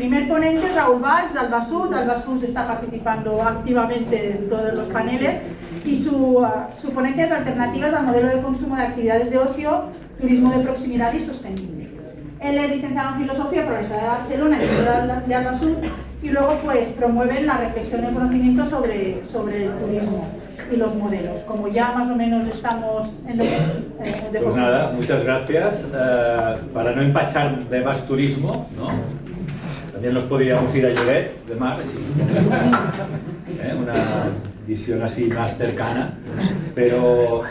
primer ponente es Raúl Valls, de Albasud. Albasud está participando activamente en todos los paneles y su ponencia es Alternativas al modelo de consumo de actividades de ocio, turismo de proximidad y sostenible. Él es licenciado en Filosofía por la Universidad de Barcelona y de Albasud, y luego pues promueve la reflexión y el conocimiento sobre el turismo y los modelos. Como ya más o menos estamos en lo que... Pues nada, muchas gracias. Para no empachar de más turismo, ¿no? También nos podríamos ir a Lloret de Mar, una visión así más cercana, pero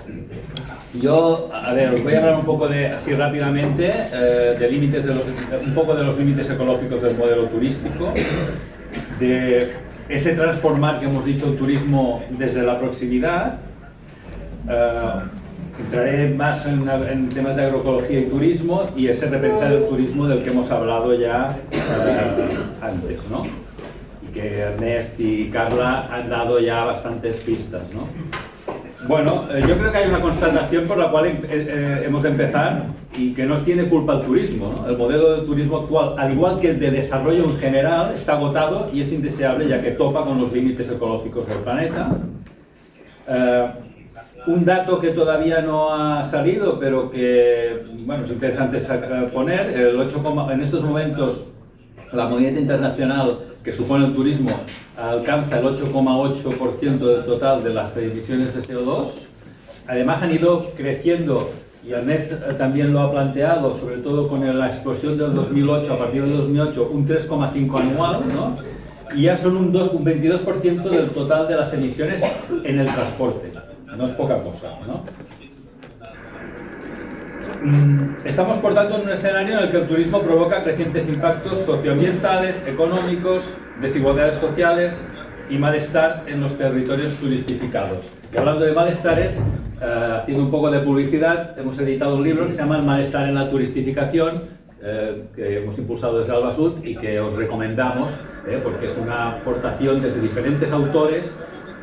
yo, a ver, os voy a hablar un poco de, así rápidamente, de límites un poco de los límites ecológicos del modelo turístico, de ese transformar que hemos dicho el turismo desde la proximidad. Entraré más en temas de agroecología y turismo y ese repensar el turismo del que hemos hablado ya antes, ¿no? Y que Ernest y Carla han dado ya bastantes pistas, ¿no? Bueno, yo creo que hay una constatación por la cual hemos de empezar y que no tiene culpa el turismo, ¿no? El modelo de turismo actual, al igual que el de desarrollo en general, está agotado y es indeseable ya que topa con los límites ecológicos del planeta. Un dato que todavía no ha salido, pero que bueno, es interesante poner, en estos momentos la moneda internacional que supone el turismo alcanza el 8,8% del total de las emisiones de CO2. Además han ido creciendo, y Ernest también lo ha planteado, sobre todo con la explosión del 2008, a partir del 2008, un 3,5 anual, ¿no? Y ya son un 22% del total de las emisiones en el transporte. No es poca cosa, ¿no? Estamos, por tanto, en un escenario en el que el turismo provoca crecientes impactos socioambientales, económicos, desigualdades sociales y malestar en los territorios turistificados. Y hablando de malestares, haciendo un poco de publicidad, hemos editado un libro que se llama El malestar en la turistificación, que hemos impulsado desde Albasud y que os recomendamos, porque es una aportación desde diferentes autores,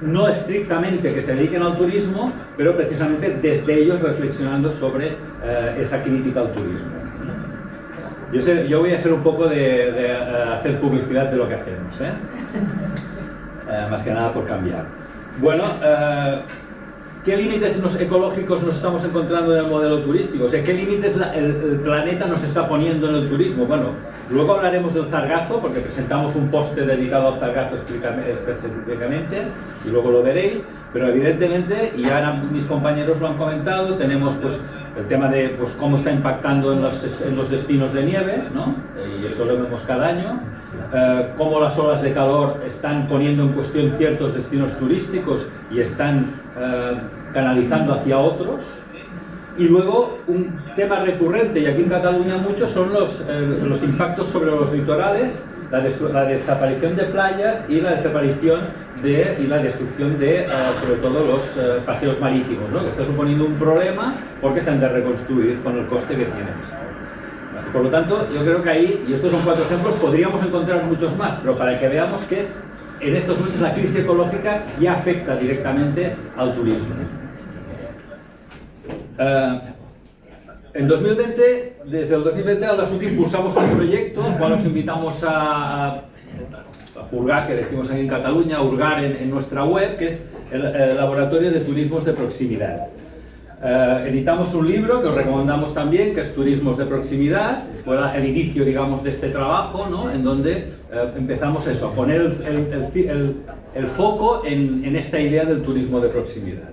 no estrictamente que se dediquen al turismo, pero precisamente desde ellos reflexionando sobre esa crítica al turismo. Yo voy a hacer un poco de hacer publicidad de lo que hacemos, más que nada por cambiar. Bueno, ¿qué límites ecológicos nos estamos encontrando en el modelo turístico? O sea, ¿qué límites el planeta nos está poniendo en el turismo? Bueno, luego hablaremos del zargazo, porque presentamos un poste dedicado al zargazo específicamente, y luego lo veréis, pero evidentemente, y ahora mis compañeros lo han comentado, tenemos pues el tema de pues, cómo está impactando en los destinos de nieve, ¿no? Y eso lo vemos cada año, cómo las olas de calor están poniendo en cuestión ciertos destinos turísticos y están canalizando hacia otros. Y luego un tema recurrente, y aquí en Cataluña mucho, son los impactos sobre los litorales, la desaparición de playas y la desaparición y la destrucción de, sobre todo, los paseos marítimos, ¿no? Que está suponiendo un problema porque se han de reconstruir con el coste que tiene esto. Por lo tanto, yo creo que ahí, y estos son 4 ejemplos, podríamos encontrar muchos más, pero para que veamos que en estos momentos la crisis ecológica ya afecta directamente al turismo. En 2020, desde el 2020 a Albasud impulsamos un proyecto, al cual os invitamos a hurgar, que decimos aquí en Cataluña, a hurgar en nuestra web, que es el Laboratorio de Turismos de Proximidad. Editamos un libro que os recomendamos también, que es Turismos de Proximidad. Fue el inicio, digamos, de este trabajo, ¿no? En donde empezamos eso, a poner el foco en esta idea del turismo de proximidad,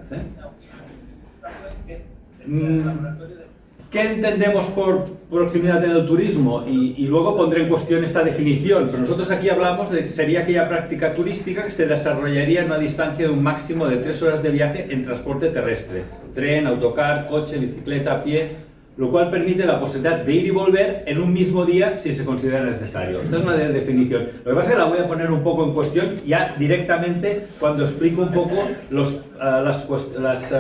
¿Qué entendemos por proximidad en el turismo? Y luego pondré en cuestión esta definición, pero nosotros aquí hablamos de que sería aquella práctica turística que se desarrollaría en una distancia de un máximo de 3 horas de viaje en transporte terrestre, tren, autocar, coche, bicicleta, a pie, lo cual permite la posibilidad de ir y volver en un mismo día si se considera necesario. Esta es una definición. Lo que pasa es que la voy a poner un poco en cuestión ya directamente cuando explico un poco las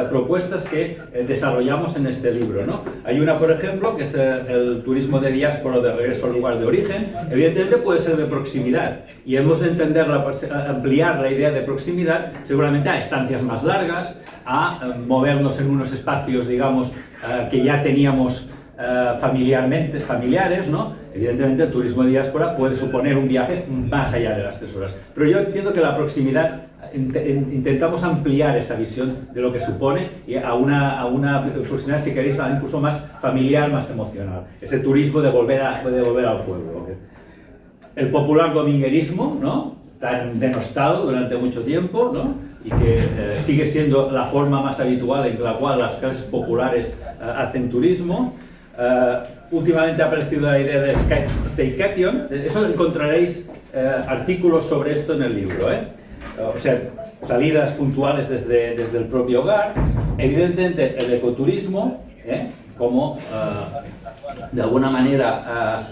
propuestas que desarrollamos en este libro, ¿no? Hay una, por ejemplo, que es el turismo de diáspora de regreso al lugar de origen. Evidentemente puede ser de proximidad y hemos de entender, ampliar la idea de proximidad seguramente a estancias más largas, a movernos en unos espacios, digamos, que ya teníamos familiares, ¿no? Evidentemente el turismo de diáspora puede suponer un viaje más allá de las 3 horas, pero yo entiendo que la proximidad, intentamos ampliar esa visión de lo que supone y a una proximidad, si queréis, incluso más familiar, más emocional, ese turismo de volver al pueblo. El popular dominguerismo, ¿no?, tan denostado durante mucho tiempo, ¿no?, y que sigue siendo la forma más habitual en la cual las clases populares hacen turismo. Últimamente ha aparecido la idea de staycation. Eso encontraréis artículos sobre esto en el libro, o sea, salidas puntuales desde el propio hogar. Evidentemente el ecoturismo, como de alguna manera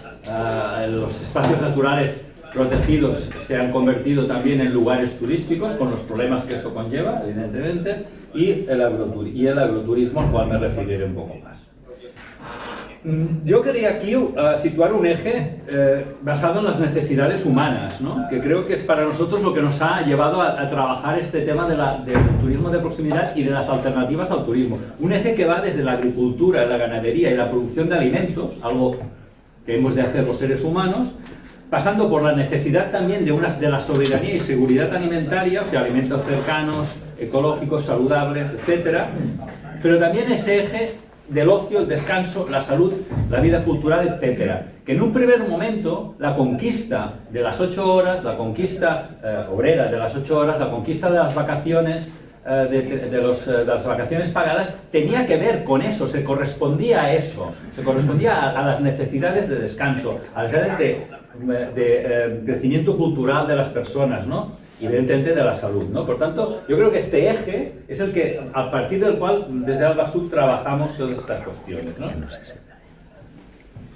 los espacios naturales protegidos se han convertido también en lugares turísticos, con los problemas que eso conlleva, evidentemente, y el agroturismo, al cual me referiré un poco más. Yo quería aquí situar un eje basado en las necesidades humanas, ¿no?, que creo que es para nosotros lo que nos ha llevado a trabajar este tema del turismo de proximidad y de las alternativas al turismo. Un eje que va desde la agricultura, la ganadería y la producción de alimentos, algo que hemos de hacer los seres humanos, pasando por la necesidad también de la soberanía y seguridad alimentaria, o sea, alimentos cercanos, ecológicos, saludables, etc. Pero también ese eje del ocio, el descanso, la salud, la vida cultural, etc. Que en un primer momento la conquista de las 8 horas, la conquista obrera de las 8 horas, la conquista de las vacaciones, de las vacaciones pagadas, tenía que ver con eso, se correspondía a eso, se correspondía a las necesidades de descanso, a las necesidades de crecimiento cultural de las personas, ¿no?, y evidentemente de la salud, ¿no? Por tanto, yo creo que este eje es el que, a partir del cual desde Alba Sud trabajamos todas estas cuestiones, ¿no?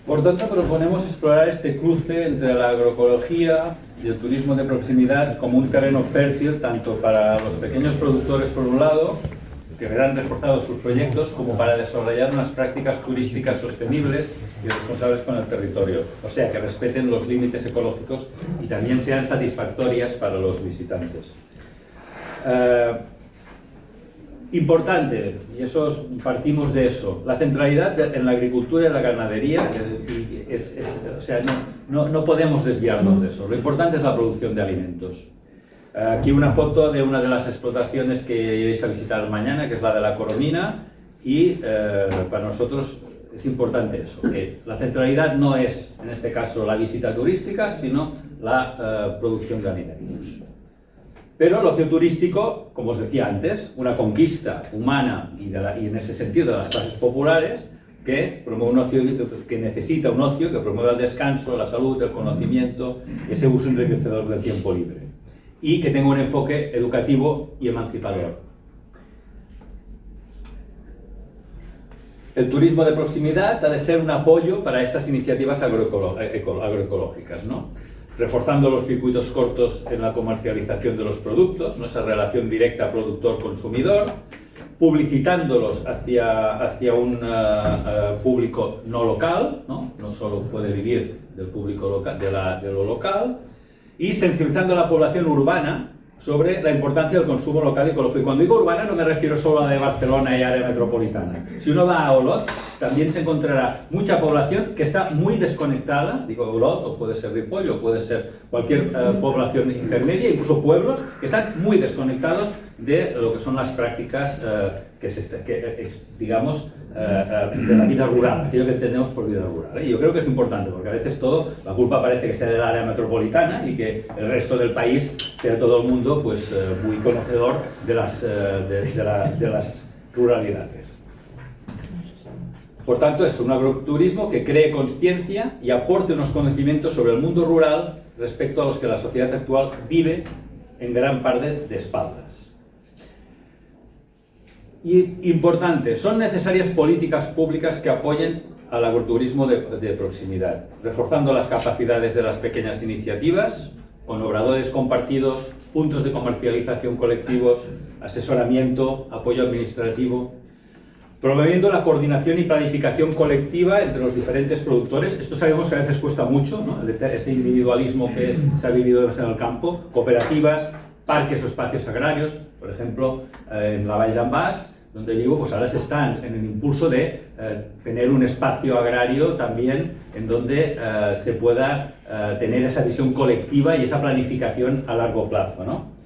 Por tanto, proponemos explorar este cruce entre la agroecología y el turismo de proximidad como un terreno fértil tanto para los pequeños productores por un lado, que verán reforzados sus proyectos, como para desarrollar unas prácticas turísticas sostenibles y responsables con el territorio, o sea, que respeten los límites ecológicos y también sean satisfactorias para los visitantes. Importante, y eso partimos de eso, la centralidad en la agricultura y la ganadería, o sea, no podemos desviarnos de eso. Lo importante es la producción de alimentos. Aquí una foto de una de las explotaciones que iréis a visitar mañana, que es la de La Coromina, y para nosotros es importante eso, que la centralidad no es, en este caso, la visita turística, sino la producción de alimentos. Pero el ocio turístico, como os decía antes, una conquista humana y en ese sentido de las clases populares, que promueve un ocio, que necesita un ocio que promueva el descanso, la salud, el conocimiento, ese uso enriquecedor del tiempo libre, y que tenga un enfoque educativo y emancipador. El turismo de proximidad ha de ser un apoyo para estas iniciativas agroecológicas, ¿no?, reforzando los circuitos cortos en la comercialización de los productos, ¿no?, esa relación directa productor-consumidor, publicitándolos hacia un público no local, ¿no?, no solo puede vivir del público local, de lo local, y sensibilizando a la población urbana sobre la importancia del consumo local y ecológico. Y cuando digo urbana no me refiero solo a la de Barcelona y área metropolitana. Si uno va a Olot, también se encontrará mucha población que está muy desconectada, digo Olot, o puede ser Ripoll, o puede ser cualquier población intermedia, incluso pueblos que están muy desconectados de lo que son las prácticas digamos, de la vida rural, aquello que entendemos por vida rural. Y yo creo que es importante, porque a veces la culpa parece que sea del área metropolitana y que el resto del país sea todo el mundo pues, muy conocedor de las ruralidades. Por tanto, es un agroturismo que cree conciencia y aporte unos conocimientos sobre el mundo rural respecto a los que la sociedad actual vive en gran parte de espaldas. Y importante, son necesarias políticas públicas que apoyen al agroturismo de proximidad, reforzando las capacidades de las pequeñas iniciativas, con obradores compartidos, puntos de comercialización colectivos, asesoramiento, apoyo administrativo, promoviendo la coordinación y planificación colectiva entre los diferentes productores. Esto sabemos que a veces cuesta mucho, ¿no?, ese individualismo que se ha vivido en el campo, cooperativas, parques o espacios agrarios, por ejemplo, en la Vall d'en Bas, donde vivo, pues ahora se están en el impulso de tener un espacio agrario también en donde se pueda tener esa visión colectiva y esa planificación a largo plazo, ¿no?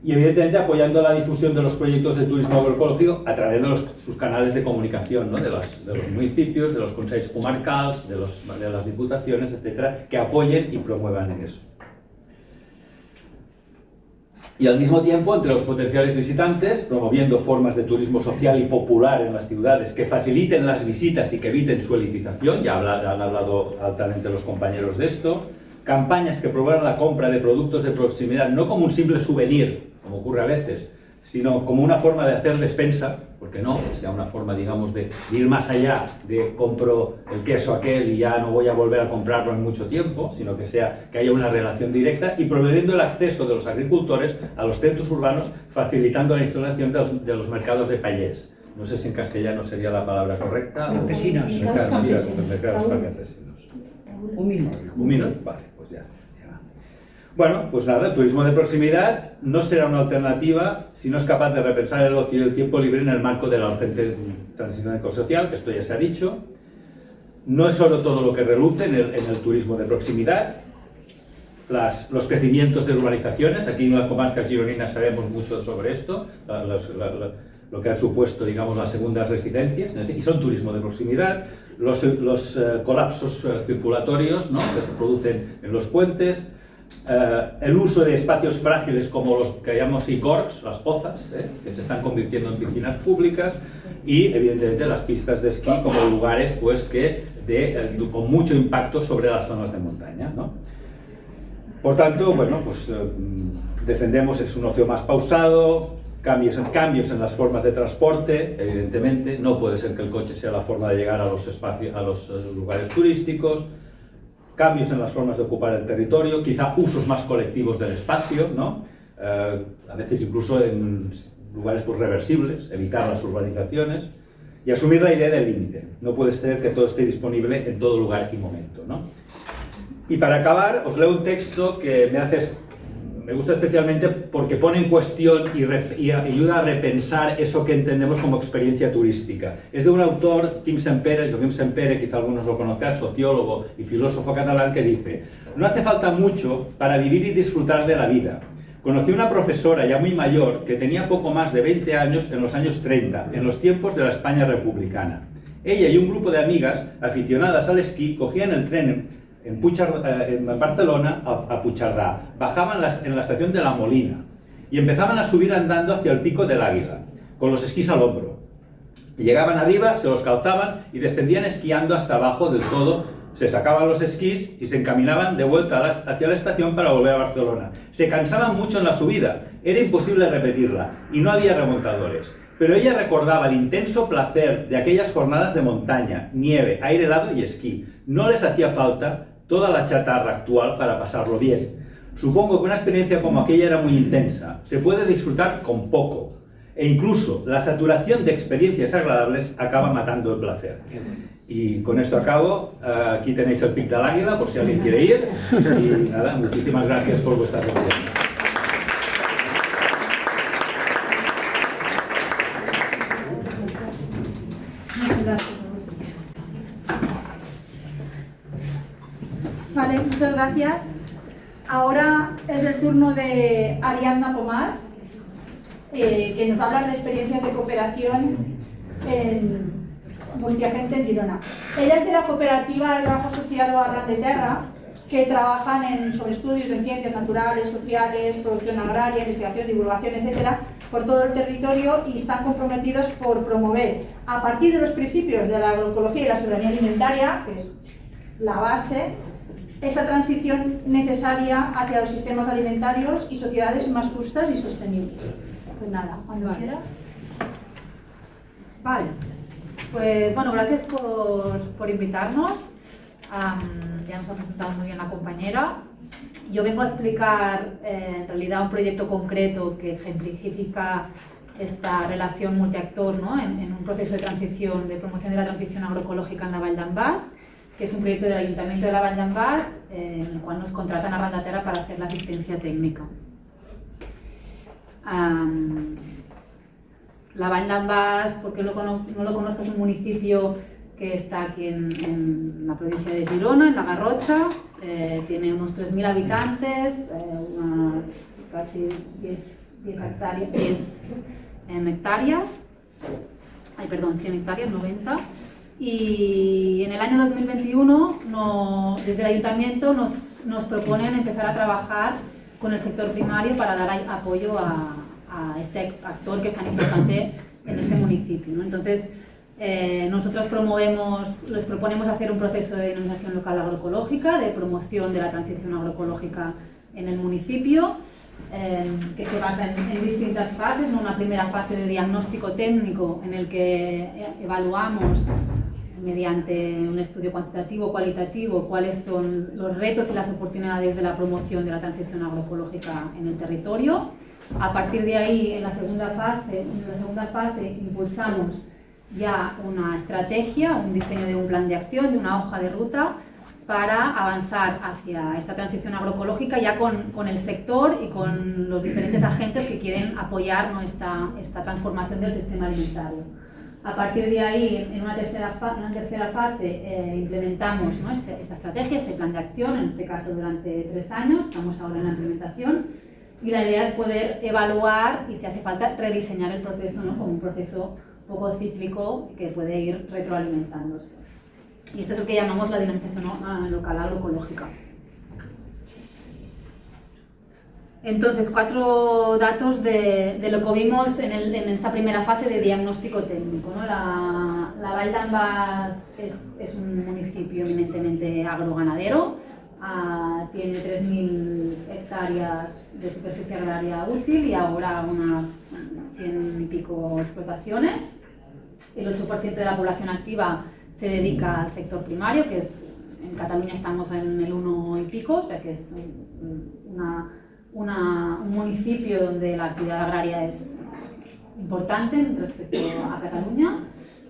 Y evidentemente apoyando la difusión de los proyectos de turismo agroecológico a través de sus canales de comunicación, ¿no? de los municipios, de los consejos comarcals, de las diputaciones, etcétera, que apoyen y promuevan en eso. Y al mismo tiempo, entre los potenciales visitantes, promoviendo formas de turismo social y popular en las ciudades que faciliten las visitas y que eviten su elitización, ya han hablado altamente los compañeros de esto, campañas que promuevan la compra de productos de proximidad, no como un simple souvenir, como ocurre a veces, sino como una forma de hacer despensa, porque no, sea una forma, digamos, de ir más allá de compro el queso aquel y ya no voy a volver a comprarlo en mucho tiempo, sino que haya una relación directa y promoviendo el acceso de los agricultores a los centros urbanos, facilitando la instalación de los mercados de payés. No sé si en castellano sería la palabra correcta. Campesinos. Mercados campesinos. Un minuto, vale, pues ya está. Bueno, pues nada, el turismo de proximidad no será una alternativa si no es capaz de repensar el ocio y el tiempo libre en el marco de la urgente transición ecosocial, que esto ya se ha dicho. No es solo todo lo que reluce en el turismo de proximidad, los crecimientos de urbanizaciones. Aquí en la comarca gironina sabemos mucho sobre esto, lo que han supuesto, digamos, las segundas residencias, y son turismo de proximidad, los colapsos circulatorios, ¿no?, que se producen en los puentes, el uso de espacios frágiles como los que llamamos ICORs, las pozas, que se están convirtiendo en piscinas públicas, y evidentemente las pistas de esquí como lugares pues, con mucho impacto sobre las zonas de montaña, ¿no? Por tanto, bueno, pues defendemos un ocio más pausado, cambios en las formas de transporte, evidentemente. No puede ser que el coche sea la forma de llegar a los lugares turísticos. Cambios en las formas de ocupar el territorio, quizá usos más colectivos del espacio, ¿no? A veces incluso en lugares pues, reversibles, evitar las urbanizaciones y asumir la idea del límite. No puede ser que todo esté disponible en todo lugar y momento, ¿no? Y para acabar, os leo un texto que me gusta especialmente porque pone en cuestión y ayuda a repensar eso que entendemos como experiencia turística. Es de un autor, Joaquim Sempere, quizá algunos lo conozcan, sociólogo y filósofo catalán, que dice: no hace falta mucho para vivir y disfrutar de la vida. Conocí una profesora ya muy mayor que tenía poco más de 20 años en los años 30, en los tiempos de la España republicana. Ella y un grupo de amigas aficionadas al esquí cogían el tren en Barcelona a Puigcerdà, bajaban en la estación de La Molina y empezaban a subir andando hacia el Pico del Águila, con los esquís al hombro. Llegaban arriba, se los calzaban y descendían esquiando hasta abajo del todo, se sacaban los esquís y se encaminaban de vuelta hacia la estación para volver a Barcelona. Se cansaban mucho en la subida, era imposible repetirla y no había remontadores. Pero ella recordaba el intenso placer de aquellas jornadas de montaña, nieve, aire helado y esquí. No les hacía falta toda la chatarra actual para pasarlo bien. Supongo que una experiencia como aquella era muy intensa. Se puede disfrutar con poco. E incluso la saturación de experiencias agradables acaba matando el placer. Y con esto acabo. Aquí tenéis el Pic de l'Àguila, por si alguien quiere ir. Y nada, muchísimas gracias por vuestra atención. Vale, muchas gracias. Ahora es el turno de Ariadna Pomás, que nos va a hablar de experiencias de cooperación en multiagente en Girona. Ella es de la cooperativa de trabajo asociado a Arran de Terra, que trabajan sobre estudios en ciencias naturales, sociales, producción agraria, investigación, divulgación, etcétera, por todo el territorio, y están comprometidos por promover, a partir de los principios de la agroecología y la soberanía alimentaria, que es la base, esa transición necesaria hacia los sistemas alimentarios y sociedades más justas y sostenibles. Pues nada, cuando quieras. Vale, pues bueno, gracias por invitarnos. Ya nos ha presentado muy bien la compañera. Yo vengo a explicar en realidad un proyecto concreto que ejemplifica esta relación multiactor, ¿no? en un proceso de transición, de promoción de la transición agroecológica en la Vall d'en Bas, que es un proyecto del Ayuntamiento de la Vall d'en Bas, en el cual nos contratan a Arran de Terra para hacer la asistencia técnica. La Vall d'en Bas, porque no lo conozco, es un municipio que está aquí en la provincia de Girona, en la Garrocha. Tiene unos 3.000 habitantes, unas casi 10 hectáreas, 100 hectáreas, 90. Y en el año 2021, desde el ayuntamiento, nos proponen empezar a trabajar con el sector primario para dar apoyo a este actor que es tan importante en este municipio, ¿no? Entonces, nosotros les proponemos hacer un proceso de dinamización local agroecológica, de promoción de la transición agroecológica en el municipio, que se basa en distintas fases, ¿no? Una primera fase de diagnóstico técnico en el que evaluamos mediante un estudio cuantitativo, cualitativo, cuáles son los retos y las oportunidades de la promoción de la transición agroecológica en el territorio. A partir de ahí, en la segunda fase impulsamos ya una estrategia, un diseño de un plan de acción, de una hoja de ruta para avanzar hacia esta transición agroecológica ya con el sector y con los diferentes agentes que quieren apoyar, ¿no? esta transformación del sistema alimentario. A partir de ahí, en una tercera fase, implementamos, ¿no? esta estrategia, este plan de acción, en este caso durante 3 años, estamos ahora en la implementación, y la idea es poder evaluar y, si hace falta, rediseñar el proceso, ¿no? como un proceso poco cíclico que puede ir retroalimentándose. Y esto es lo que llamamos la dinamización local agroecológica. Entonces, 4 datos de lo que vimos en esta primera fase de diagnóstico técnico, ¿no? La Vall d'en Bas es un municipio eminentemente agroganadero, tiene 3.000 hectáreas de superficie agraria útil y ahora unas 100 y pico explotaciones. El 8% de la población activa se dedica al sector primario, que es, en Cataluña estamos en el 1 y pico, o sea que es un municipio donde la actividad agraria es importante respecto a Cataluña.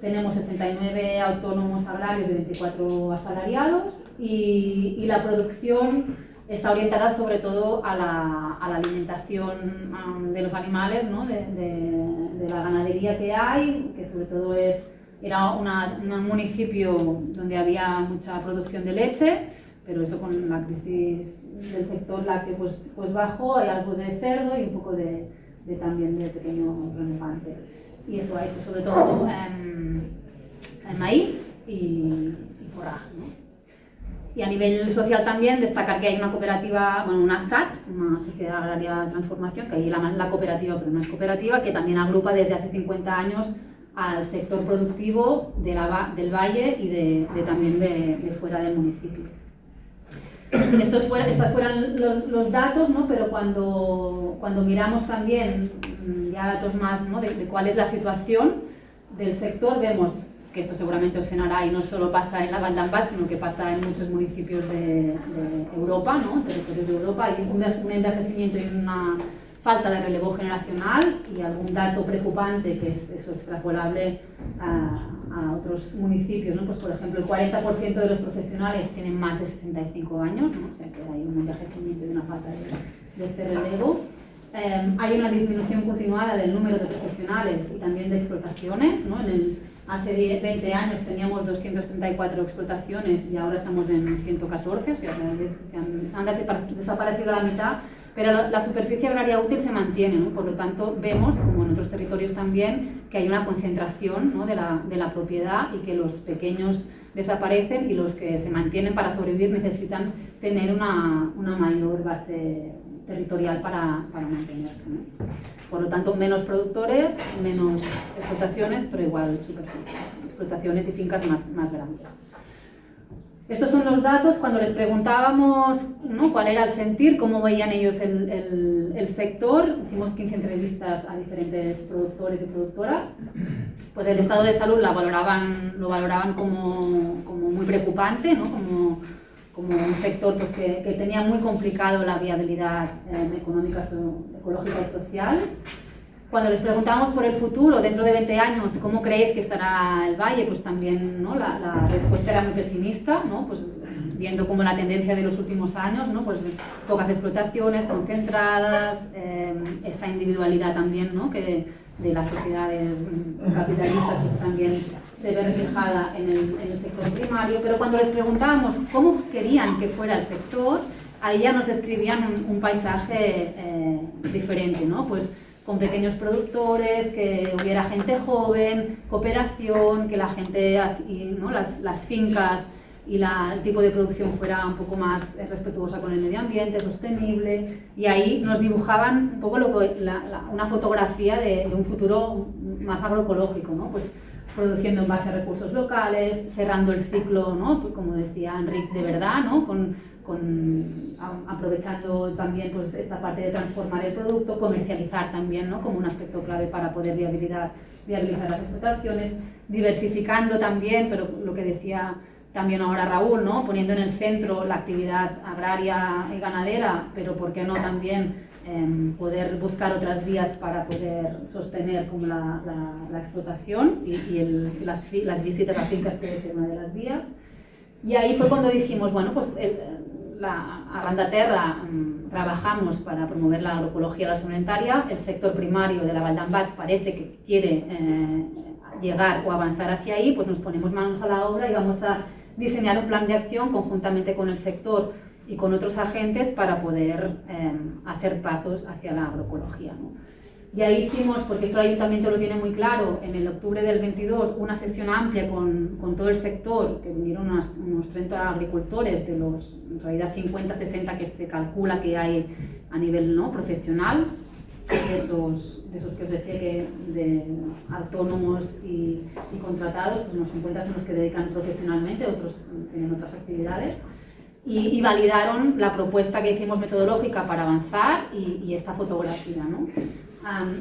Tenemos 69 autónomos agrarios y 24 asalariados y la producción está orientada sobre todo a la alimentación de los animales, ¿no? de la ganadería que hay, que sobre todo era un municipio donde había mucha producción de leche, pero eso con la crisis del sector lácteo pues bajó, hay algo de cerdo y un poco también de pequeño renovante. Y eso hay pues, sobre todo maíz y forraje, ¿no? Y a nivel social también destacar que hay una cooperativa, bueno, una SAT, una Sociedad Agraria de Transformación, que ahí la cooperativa, pero no es cooperativa, que también agrupa desde hace 50 años al sector productivo del valle y también de fuera del municipio. Estos fueran los datos, ¿no? Pero cuando miramos también ya datos más, ¿no? de cuál es la situación del sector, vemos que esto seguramente os sonará y no solo pasa en la Vall d'en Bas, sino que pasa en muchos municipios de Europa, ¿no? Territorios de Europa. Hay un envejecimiento y una falta de relevo generacional y algún dato preocupante que es eso extrapolable a otros municipios, ¿no? Pues por ejemplo el 40% de los profesionales tienen más de 65 años, ¿no? O sea que hay un envejecimiento y una falta de este relevo. Hay una disminución continuada del número de profesionales y también de explotaciones, ¿no? Hace 20 años teníamos 234 explotaciones y ahora estamos en 114, o sea, han desaparecido la mitad, pero la superficie agraria útil se mantiene, ¿no? Por lo tanto, vemos, como en otros territorios también, que hay una concentración, ¿no? de la propiedad y que los pequeños desaparecen y los que se mantienen para sobrevivir necesitan tener una mayor base territorial para mantenerse, ¿no? Por lo tanto, menos productores, menos explotaciones, pero igual superficie, explotaciones y fincas más grandes. Estos son los datos. Cuando les preguntábamos, ¿no? cuál era el sentir, cómo veían ellos el sector, hicimos 15 entrevistas a diferentes productores y productoras, pues el estado de salud lo valoraban como muy preocupante, ¿no? como un sector pues, que tenía muy complicado la viabilidad económica, ecológica y social. Cuando les preguntamos por el futuro, dentro de 20 años, ¿cómo creéis que estará el valle? Pues también, ¿no? la respuesta era muy pesimista, ¿no? Pues viendo como la tendencia de los últimos años, ¿no? Pues pocas explotaciones concentradas, esta individualidad también, ¿no? que de las sociedades capitalistas, que también se ve reflejada en el sector primario, pero cuando les preguntábamos cómo querían que fuera el sector, ahí ya nos describían un paisaje diferente, ¿no? Pues con pequeños productores, que hubiera gente joven, cooperación, que la gente, ¿no? las fincas y el tipo de producción fuera un poco más respetuosa con el medio ambiente, sostenible, y ahí nos dibujaban un poco una fotografía de un futuro más agroecológico, ¿no? Pues produciendo en base a recursos locales, cerrando el ciclo, ¿no? Pues como decía Enric, de verdad, ¿no? Aprovechando también pues, esta parte de transformar el producto, comercializar también, ¿no? Como un aspecto clave para poder viabilizar las explotaciones, diversificando también, pero lo que decía también ahora Raúl, ¿no? Poniendo en el centro la actividad agraria y ganadera, pero por qué no también poder buscar otras vías para poder sostener como la explotación y las visitas a fincas puede ser una de las vías. Y ahí fue cuando dijimos, bueno, pues a Randaterra trabajamos para promover la agroecología agroalimentaria, el sector primario de la Val d'en Bas parece que quiere llegar o avanzar hacia ahí, pues nos ponemos manos a la obra y vamos a diseñar un plan de acción conjuntamente con el sector y con otros agentes para poder hacer pasos hacia la agroecología, ¿no? Y ahí hicimos, porque esto el ayuntamiento lo tiene muy claro, en el octubre del 22, una sesión amplia con todo el sector, que vinieron unos 30 agricultores de los, en realidad 50, 60 que se calcula que hay a nivel, ¿no? Profesional, de esos que os decía que de autónomos y contratados, pues unos 50 son los que dedican profesionalmente, otros tienen otras actividades. Y validaron la propuesta que hicimos metodológica para avanzar y esta fotografía, ¿no?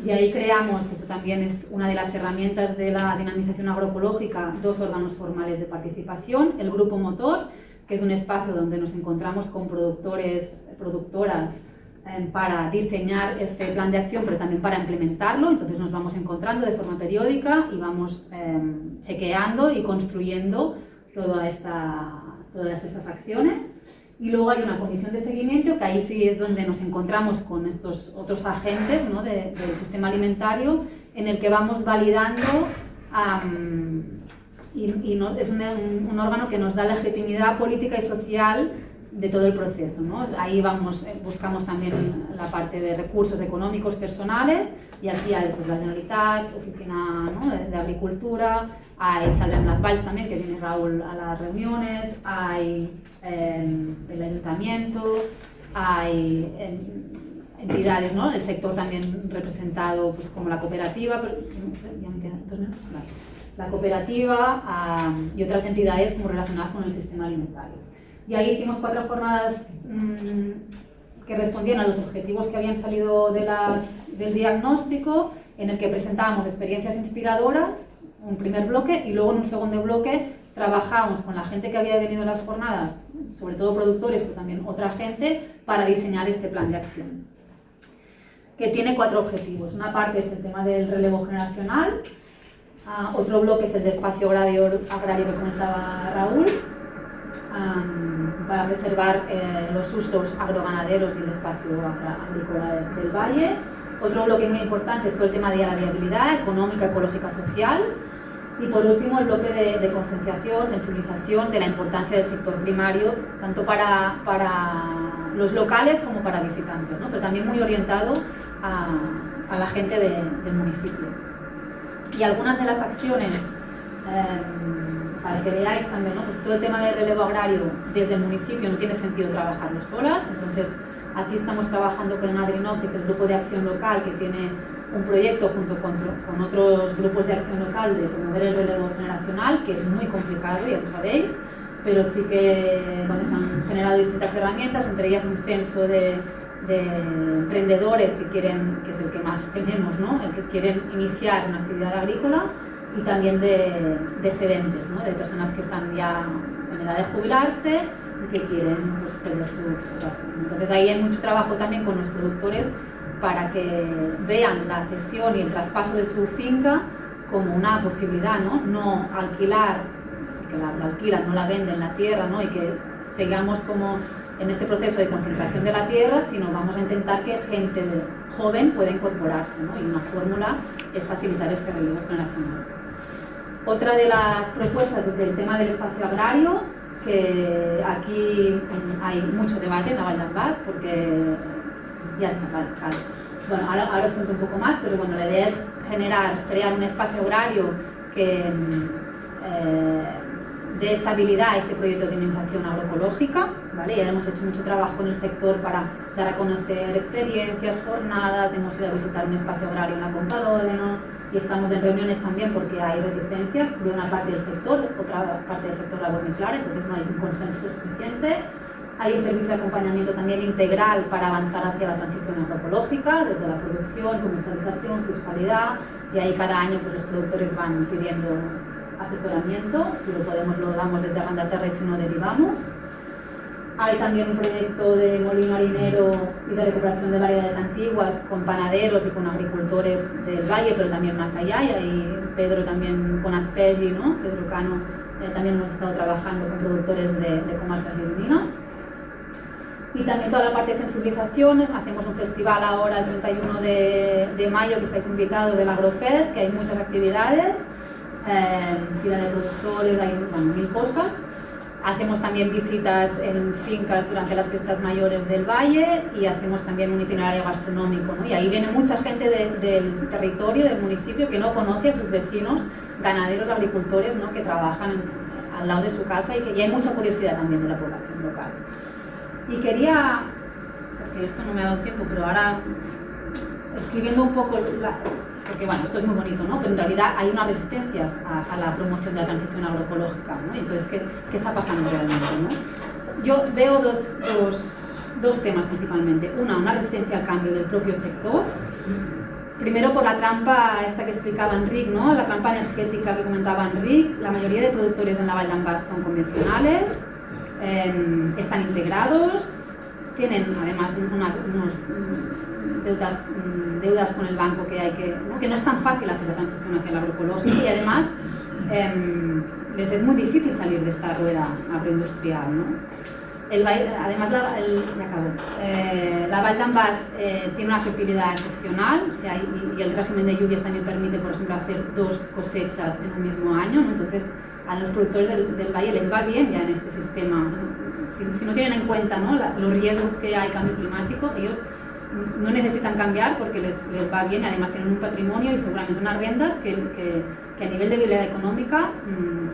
Y ahí creamos, que esto también es una de las herramientas de la dinamización agroecológica, 2 órganos formales de participación, el Grupo Motor, que es un espacio donde nos encontramos con productores, productoras, para diseñar este plan de acción, pero también para implementarlo. Entonces nos vamos encontrando de forma periódica y vamos chequeando y construyendo todas estas acciones. Y luego hay una comisión de seguimiento, que ahí sí es donde nos encontramos con estos otros agentes, ¿no? del sistema alimentario, en el que vamos validando es un órgano que nos da legitimidad política y social de todo el proceso, ¿no? Ahí buscamos también la parte de recursos económicos personales, y aquí hay pues, la Generalitat, Oficina, ¿no? de Agricultura, hay Salvem les Valls también, que viene Raúl a las reuniones, hay el Ayuntamiento, hay entidades, ¿no? El sector también representado pues, como la cooperativa, pero, no sé, ya me quedan 2 minutos, vale. La cooperativa y otras entidades como relacionadas con el sistema alimentario. Y ahí hicimos 4 jornadas que respondían a los objetivos que habían salido del diagnóstico, en el que presentábamos experiencias inspiradoras, un primer bloque, y luego en un segundo bloque trabajamos con la gente que había venido a las jornadas, sobre todo productores, pero también otra gente, para diseñar este plan de acción, que tiene 4 objetivos. Una parte es el tema del relevo generacional, otro bloque es el de espacio agrario que comentaba Raúl, para preservar los usos agroganaderos y el espacio agrícola del valle. Otro bloque muy importante es todo el tema de la viabilidad económica, ecológica, social. Y por último, el bloque de concienciación, sensibilización de la importancia del sector primario, tanto para los locales como para visitantes, ¿no? Pero también muy orientado a la gente del municipio. Y algunas de las acciones, para que veáis también, ¿no? Pues todo el tema del relevo agrario desde el municipio no tiene sentido trabajarlo solas. Entonces, aquí estamos trabajando con Adrinov, que es el grupo de acción local, que tiene un proyecto junto con otros grupos de acción local de promover el relevo generacional, que es muy complicado, ya lo sabéis, pero sí que bueno, se han generado distintas herramientas, entre ellas un censo de emprendedores que es el que más tenemos, ¿no? El que quieren iniciar una actividad agrícola, y también de cedentes, ¿no? De personas que están ya en edad de jubilarse y que quieren pues, tener su explotación. Entonces ahí hay mucho trabajo también con los productores para que vean la cesión y el traspaso de su finca como una posibilidad, no alquilar, porque la alquilan, no la venden la tierra, ¿no? Y que sigamos como en este proceso de concentración de la tierra, sino vamos a intentar que gente joven pueda incorporarse, ¿no? Y una fórmula es facilitar este relevo generacional. Otra de las propuestas es el tema del espacio agrario, que aquí hay mucho debate en la Vall d'en Bas, porque ya está, vale. Bueno, ahora os cuento un poco más, pero bueno, la idea es crear un espacio agrario que dé estabilidad a este proyecto de dinamización agroecológica, ¿vale? Ya hemos hecho mucho trabajo en el sector para dar a conocer experiencias, jornadas, hemos ido a visitar un espacio agrario en la Conca d'Òdeno y estamos en reuniones también porque hay reticencias de una parte del sector, otra parte del sector la ve muy clara, entonces no hay un consenso suficiente. Hay un servicio de acompañamiento también integral para avanzar hacia la transición agroecológica, desde la producción, comercialización, fiscalidad, y ahí cada año pues, los productores van pidiendo asesoramiento, si lo podemos lo damos desde Arrandaterra y si no derivamos. Hay también un proyecto de molino harinero y de recuperación de variedades antiguas con panaderos y con agricultores del valle, pero también más allá, y ahí Pedro también con Aspegi, ¿no? Pedro Cano, también hemos estado trabajando con productores de comarcas girondinas. Y también toda la parte de sensibilización, hacemos un festival ahora el 31 de mayo, que estáis invitados, del Agrofest, que hay muchas actividades, fila de productores, hay bueno, 1000 cosas. Hacemos también visitas en fincas durante las fiestas mayores del valle y hacemos también un itinerario gastronómico, ¿no? Y ahí viene mucha gente del territorio, del municipio, que no conoce a sus vecinos, ganaderos, agricultores, ¿no? Que trabajan al lado de su casa y hay mucha curiosidad también de la población local. Y quería, porque esto no me ha dado tiempo, pero ahora escribiendo un poco, porque bueno, esto es muy bonito, ¿no? Pero en realidad hay unas resistencias a la promoción de la transición agroecológica, ¿no? Entonces, ¿qué está pasando realmente, ¿no? Yo veo dos temas principalmente. Una resistencia al cambio del propio sector. Primero por la trampa esta que explicaba Enric, ¿no? La trampa energética que comentaba Enric. La mayoría de productores en la Vall d'en Bas son convencionales. Están integrados, tienen además unos deudas con el banco que no es tan fácil hacer la transición hacia el agroecológico y además les es muy difícil salir de esta rueda agroindustrial, ¿no? Además la Vall d'en Bas tiene una fertilidad excepcional, o sea, y el régimen de lluvias también permite, por ejemplo, hacer 2 cosechas en un mismo año, ¿no? Entonces a los productores del valle les va bien ya en este sistema. Si no tienen en cuenta, ¿no? Los riesgos que hay, cambio climático, ellos no necesitan cambiar porque les va bien y además tienen un patrimonio y seguramente unas rentas que a nivel de viabilidad económica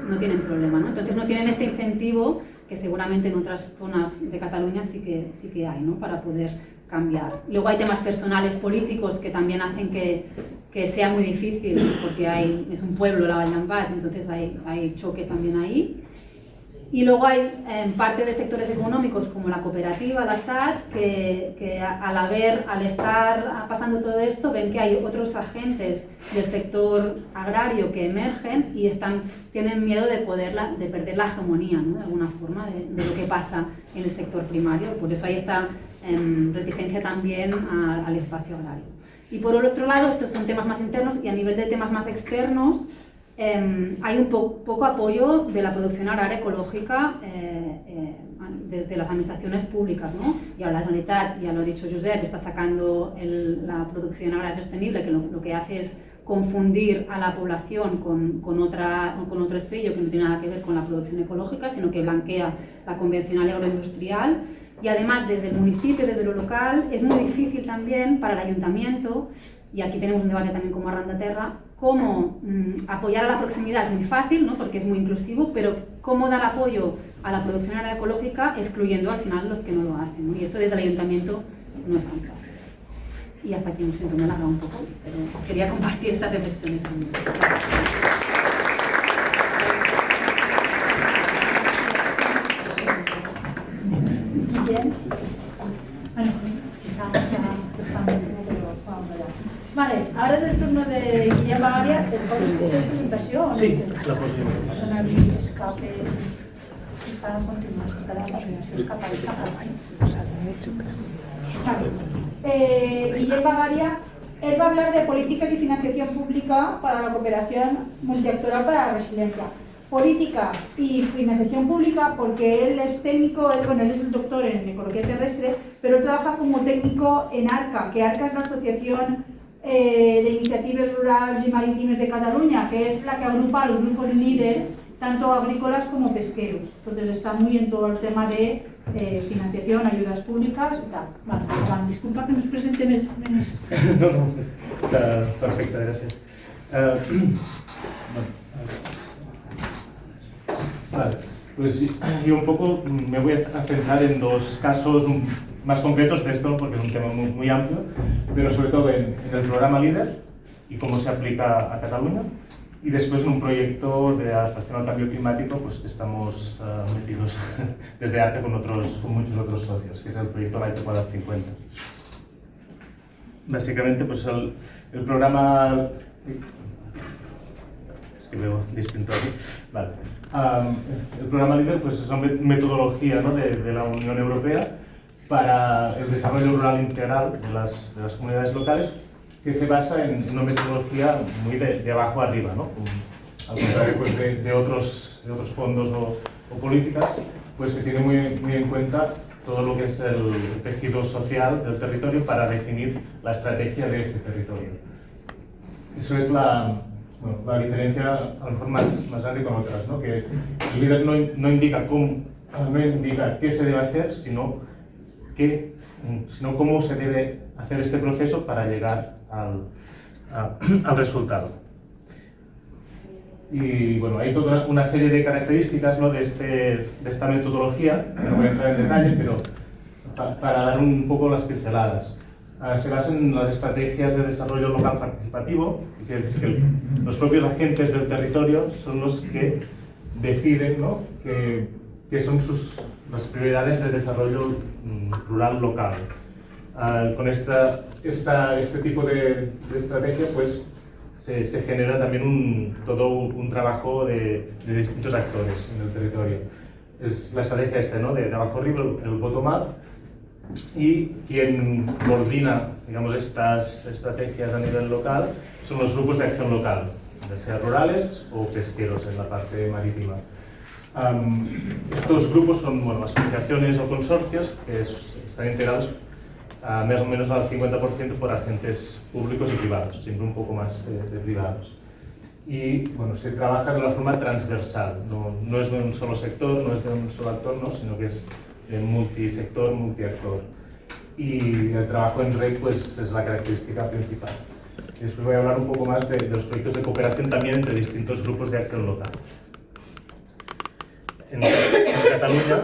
no tienen problema, ¿no? Entonces no tienen este incentivo que seguramente en otras zonas de Cataluña sí que hay, ¿no? Para poder cambiar. Luego hay temas personales, políticos, que también hacen que sea muy difícil, porque es un pueblo la Vall d'en Bas, entonces hay choques también ahí. Y luego hay parte de sectores económicos como la cooperativa, la SAT, que al estar pasando todo esto, ven que hay otros agentes del sector agrario que emergen y tienen miedo de perder la hegemonía, ¿no? De alguna forma, de lo que pasa en el sector primario. Por eso hay esta reticencia también al espacio agrario. Y por el otro lado, estos son temas más internos y a nivel de temas más externos, hay un poco apoyo de la producción agraria ecológica desde las administraciones públicas, ¿no? Y ahora la Generalitat, ya lo ha dicho Josep, está sacando la producción agraria sostenible, que lo que hace es confundir a la población con otro sello que no tiene nada que ver con la producción ecológica, sino que blanquea la convencional y agroindustrial. Y además, desde el municipio, desde lo local, es muy difícil también para el ayuntamiento, y aquí tenemos un debate también como Arrandaterra, cómo apoyar a la proximidad es muy fácil, ¿no? Porque es muy inclusivo, pero cómo dar apoyo a la producción agroecológica excluyendo al final los que no lo hacen, ¿no? Y esto desde el ayuntamiento no es tan fácil. Y hasta aquí, no sé, me he alargado un poco, pero quería compartir estas reflexiones también. Bien. Bueno, vale, ahora es el turno de Guillem Bagaria. ¿Tienes presentación? Sí, la posibilidad. Dona mi escape. Está a continuación, está la presentación escapada. Guillem Bagaria, él va a hablar de políticas y financiación pública para la cooperación multiactoral para la resiliencia. política y financiación pública, porque él es técnico, él es un doctor en ecología terrestre, pero él trabaja como técnico en ARCA, que ARCA es la Asociación de Iniciativas Rurales y Marítimas de Cataluña, que es la que agrupa a los grupos líderes, tanto agrícolas como pesqueros. Entonces está muy en todo el tema de financiación, ayudas públicas y tal. Bueno, Juan, disculpa que nos presente menos. No, está perfecta, gracias. Vale, pues yo un poco me voy a centrar en dos casos más concretos de esto, porque es un tema muy amplio, pero sobre todo en el programa LEADER y cómo se aplica a Cataluña, y después en un proyecto de adaptación al cambio climático pues, que estamos metidos desde ARCA con muchos otros socios, que es el proyecto Light Equador 50. Básicamente, pues el programa... Es que veo despintado aquí. Vale. El programa LEADER pues, es una metodología, ¿no? de la Unión Europea para el desarrollo rural integral de las comunidades locales, que se basa en una metodología muy de abajo arriba, ¿no? Al contrario pues, de otros fondos o políticas, pues se tiene muy en cuenta todo lo que es el tejido social del territorio para definir la estrategia de ese territorio. Eso es la diferencia a lo mejor más grande con otras, ¿no? Que el LEADER no indica qué se debe hacer, sino cómo se debe hacer este proceso para llegar al resultado. Y bueno, hay toda una serie de características, ¿no? de esta metodología, que no voy a entrar en detalle, pero para dar un poco las pinceladas. Se basa en las estrategias de desarrollo local participativo, que los propios agentes del territorio son los que deciden, ¿no? qué son las prioridades de desarrollo rural local. Con este tipo de estrategia pues, se genera también todo un trabajo de distintos actores en el territorio. Es la estrategia ¿no? de abajo arriba, el bottom-up, y quien coordina digamos, estas estrategias a nivel local son los grupos de acción local, ya sea rurales o pesqueros en la parte marítima. Estos grupos son asociaciones o consorcios que están integrados más o menos al 50% por agentes públicos y privados, siempre un poco más de privados. Y bueno, se trabaja de una forma transversal, no es de un solo sector, no es de un solo actor, ¿no? Sino que es multisector, multiactor. Y el trabajo en red pues, es la característica principal. Y después voy a hablar un poco más de los proyectos de cooperación también entre distintos grupos de acción local. En Cataluña,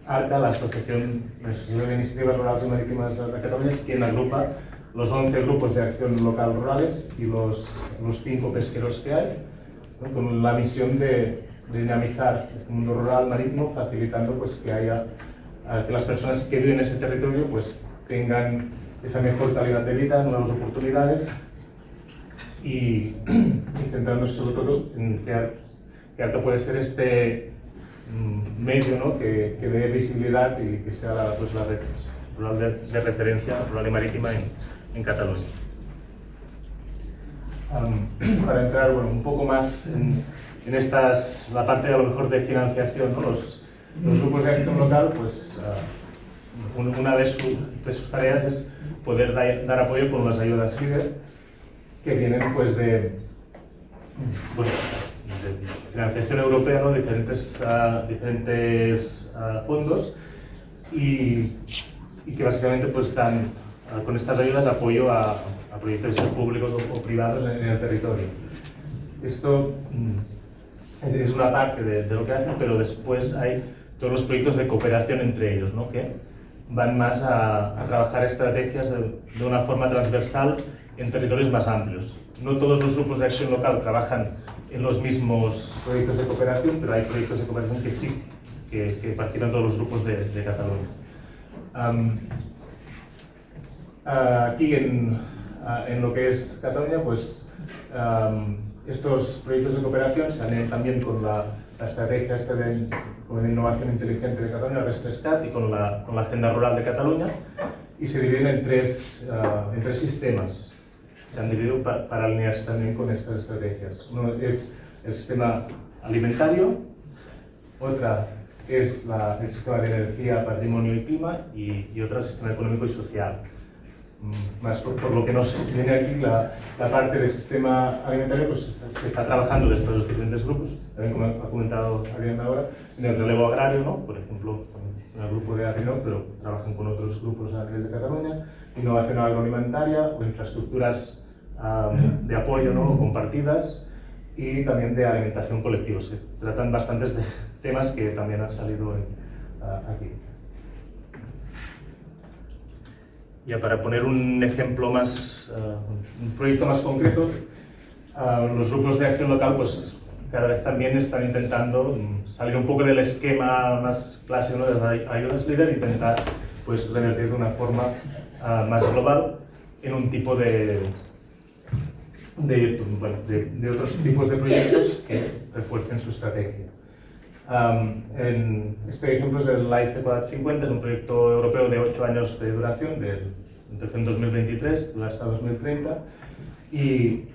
ARCA, la Asociación de Iniciativas Rurales y Marítimas de Cataluña, es quien agrupa los 11 grupos de acción local rurales y los 5 pesqueros que hay, ¿no? Con la misión de dinamizar este mundo rural marítimo, facilitando pues, que las personas que viven en ese territorio pues, tengan esa mejor calidad de vida, nuevas oportunidades y centrándose sobre todo en que ARCA puede ser este medio, ¿no? que dé visibilidad y que sea la red rural de referencia, rural y marítima en Cataluña. Para entrar un poco más en la parte a lo mejor de financiación, ¿no? Los grupos de acción local, pues una de sus tareas es poder dar apoyo con las ayudas LEADER que vienen pues de financiación europea, ¿no? Diferentes fondos y que básicamente pues dan con estas ayudas apoyo a proyectos públicos o privados en el territorio. Esto es una parte de lo que hacen, pero después hay todos los proyectos de cooperación entre ellos, ¿no? Que van más a trabajar estrategias de una forma transversal en territorios más amplios. No todos los grupos de acción local trabajan en los mismos proyectos de cooperación, pero hay proyectos de cooperación que sí, que participan todos los grupos de Cataluña. Aquí en lo que es Cataluña, pues estos proyectos de cooperación se han también con la estrategia de innovación inteligente de Cataluña, RES3CAT, y con la Agenda Rural de Cataluña, y se dividen en tres sistemas. se han dividido para alinearse también con estas estrategias. Uno es el sistema alimentario, otra es el sistema de energía, patrimonio y clima, y otra el sistema económico y social. Más por lo que nos viene aquí, la parte del sistema alimentario, pues se está trabajando desde los diferentes grupos, también como ha comentado Ariana ahora, en el relevo agrario, ¿no? Por ejemplo, en el grupo de AGNOR, pero trabajan con otros grupos a nivel de Cataluña, innovación agroalimentaria o infraestructuras de apoyo, ¿no? Compartidas, y también de alimentación colectiva. Se tratan bastantes de temas que también han salido aquí. Ya para poner un ejemplo más, un proyecto más concreto, los grupos de acción local pues cada vez también están intentando salir un poco del esquema más clásico, ¿no?, de las ayudas líder, e intentar pues revertir de una forma más global en un tipo de otros tipos de proyectos que refuercen su estrategia. Este ejemplo es el LIFE ECODAT 50, es un proyecto europeo de 8 años de duración, empezó en 2023, dura hasta 2030, y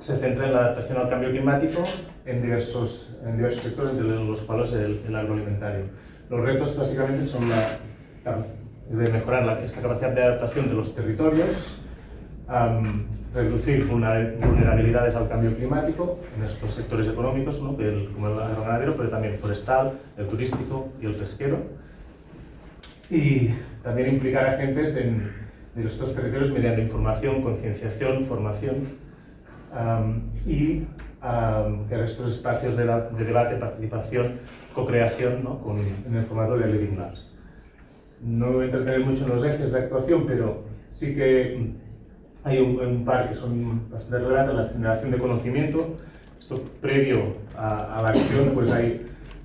se centra en la adaptación al cambio climático en diversos sectores, entre los cuales el agroalimentario. Los retos básicamente son de mejorar esta capacidad de adaptación de los territorios, reducir vulnerabilidades al cambio climático en estos sectores económicos, ¿no?, como el agroganadero, pero también forestal, el turístico y el pesquero. Y también implicar agentes en estos territorios mediante información, concienciación, formación y crear estos espacios de debate, participación, co-creación, ¿no?, en el formato de Living Labs. No me voy a entretener mucho en los ejes de actuación, pero sí que hay un par que son bastante relevantes: la generación de conocimiento. Esto previo a la acción, pues ha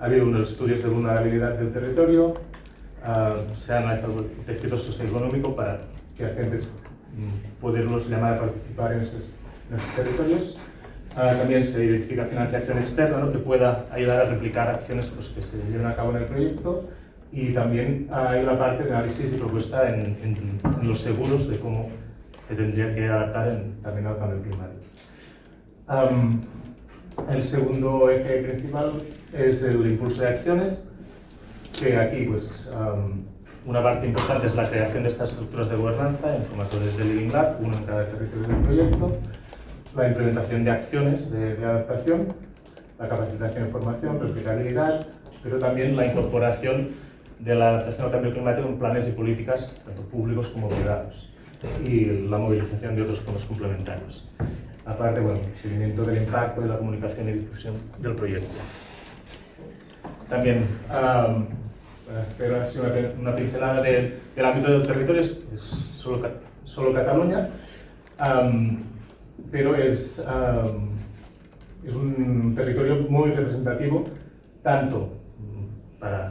habido unos estudios de vulnerabilidad del territorio, se ha analizado el tejido socioeconómico para que agentes poderlos llamar a participar en esos territorios. También se identifica financiación externa, ¿no?, que pueda ayudar a replicar acciones pues, que se lleven a cabo en el proyecto. Y también hay una parte de análisis y propuesta en los seguros de cómo se tendría que adaptar también al cambio climático. El segundo eje principal es el impulso de acciones, que aquí pues, una parte importante es la creación de estas estructuras de gobernanza en formato de Living Lab, uno en cada territorio del proyecto, la implementación de acciones de adaptación, la capacitación en formación, replicabilidad, pero también la incorporación de la adaptación al cambio climático en planes y políticas tanto públicos como privados, y la movilización de otros fondos complementarios. Aparte, bueno, el seguimiento del impacto de la comunicación y difusión del proyecto. También, pero ha sido una pincelada del ámbito del territorio, es solo Cataluña, pero es un territorio muy representativo, tanto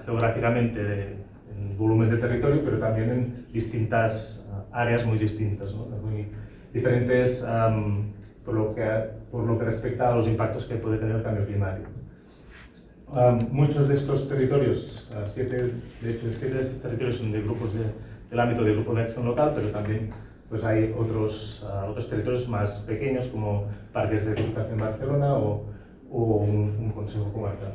geográficamente en volúmenes de territorio, pero también en distintas áreas muy distintas, ¿no?, muy diferentes por lo que respecta a los impactos que puede tener el cambio climático. Muchos de estos territorios, 7 de estos territorios son de grupos del ámbito del grupo de acción local, pero también pues hay otros territorios más pequeños, como parques de Diputación de Barcelona o un consejo comarcal.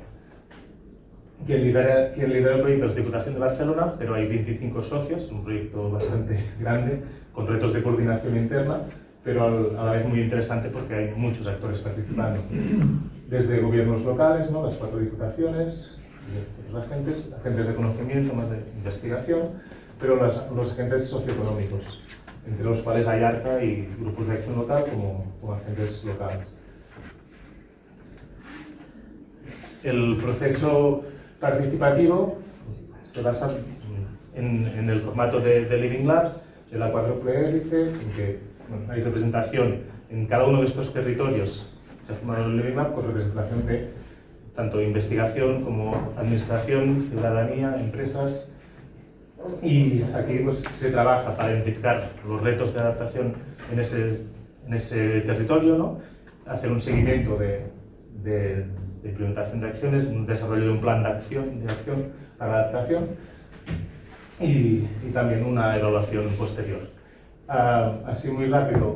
Quien lidera el proyecto es Diputación de Barcelona, pero hay 25 socios, un proyecto bastante grande, con retos de coordinación interna, pero a la vez muy interesante porque hay muchos actores participando. Desde gobiernos locales, ¿no?, las 4 diputaciones, otros agentes de conocimiento, más de investigación, pero los agentes socioeconómicos, entre los cuales hay ARCA y grupos de acción local como agentes locales. El proceso participativo se basa en el formato de Living Labs, de la 4 hélice, en que hay representación en cada uno de estos territorios. Se ha formado el Living Lab con representación de tanto investigación como administración, ciudadanía, empresas, y aquí pues, se trabaja para identificar los retos de adaptación en ese territorio, ¿no?, hacer un seguimiento de implementación de acciones, un desarrollo de un plan de acción para la adaptación y también una evaluación posterior. Así muy rápido,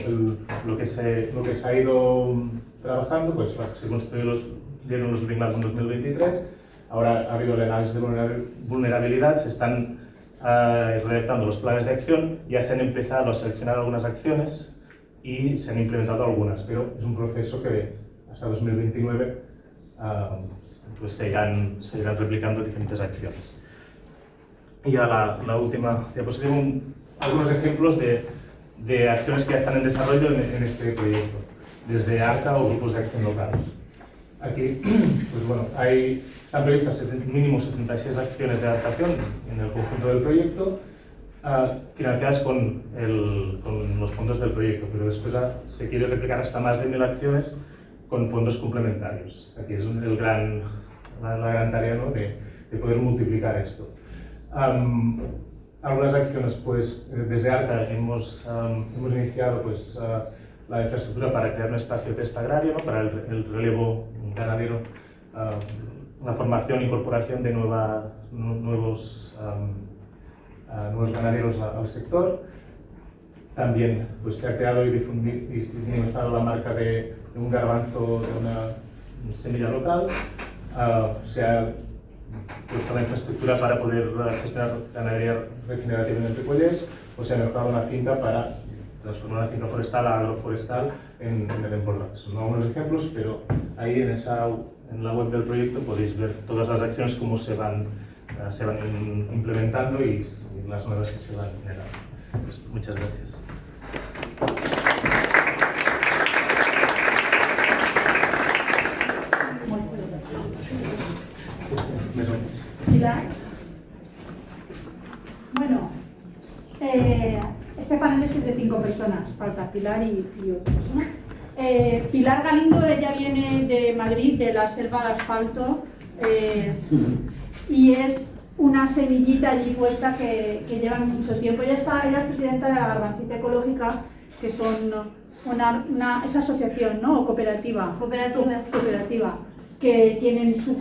lo que se ha ido trabajando, pues se construyeron los Green Labs en 2023, ahora ha habido el análisis de vulnerabilidad, se están redactando los planes de acción, ya se han empezado a seleccionar algunas acciones y se han implementado algunas, pero es un proceso que hasta 2029 pues se irán replicando diferentes acciones. Y ya la última diapositiva, algunos ejemplos de acciones que ya están en desarrollo en este proyecto, desde ARCA o grupos de acción local. Aquí, pues bueno, están previstas mínimo 76 acciones de adaptación en el conjunto del proyecto, financiadas con los fondos del proyecto, pero después se quiere replicar hasta más de 1000 acciones con fondos complementarios. Aquí es la gran tarea, ¿no?, de poder multiplicar esto. Algunas acciones, pues desde ARCA hemos iniciado pues, la infraestructura para crear un espacio de test agrario, ¿no?, para el relevo ganadero, la formación e incorporación de nuevos ganaderos al sector. También pues, se ha creado y dinamizado la marca de un garbanzo de una semilla local. Se ha puesto la infraestructura para poder gestionar ganadería regenerativa en el Ripollès, o se ha mejorado una finca para transformar una finca forestal a agroforestal en el Empordà. Son algunos ejemplos, pero ahí en la web del proyecto podéis ver todas las acciones, cómo se van implementando y las nuevas que se van generando. Pues, muchas gracias. Pilar. Bueno, este panel es de 5 personas, falta Pilar y otra persona. Pilar Galindo, ella viene de Madrid, de la selva de asfalto, y es una semillita allí puesta que lleva mucho tiempo. Ella es presidenta de la Garbancita Ecológica, que son es asociación, ¿no?, o cooperativa, que tienen su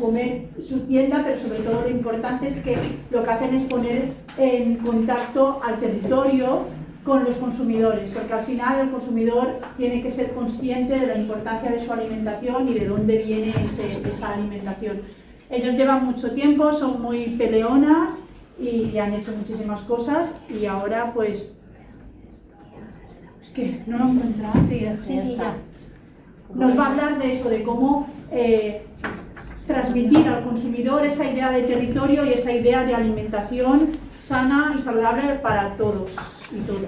tienda, pero sobre todo lo importante es que lo que hacen es poner en contacto al territorio con los consumidores, porque al final el consumidor tiene que ser consciente de la importancia de su alimentación y de dónde viene esa alimentación. Ellos llevan mucho tiempo, son muy peleonas y han hecho muchísimas cosas, y ahora pues... ¿Qué? ¿No lo encuentras? Sí, ya. Nos va a hablar de eso, de cómo transmitir al consumidor esa idea de territorio y esa idea de alimentación sana y saludable para todos y todo.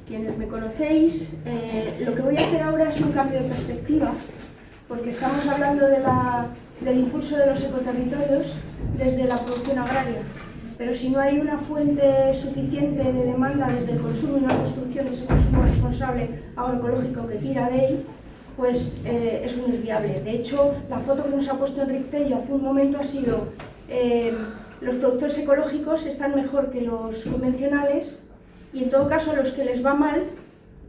Quienes me conocéis, lo que voy a hacer ahora es un cambio de perspectiva, porque estamos hablando del impulso de los ecoterritorios desde la producción agraria. Pero si no hay una fuente suficiente de demanda desde el consumo y una construcción de ese consumo responsable agroecológico que tira de ahí, pues eso no es viable. De hecho, la foto que nos ha puesto Enric Tello hace un momento ha sido los productores ecológicos están mejor que los convencionales, y en todo caso a los que les va mal,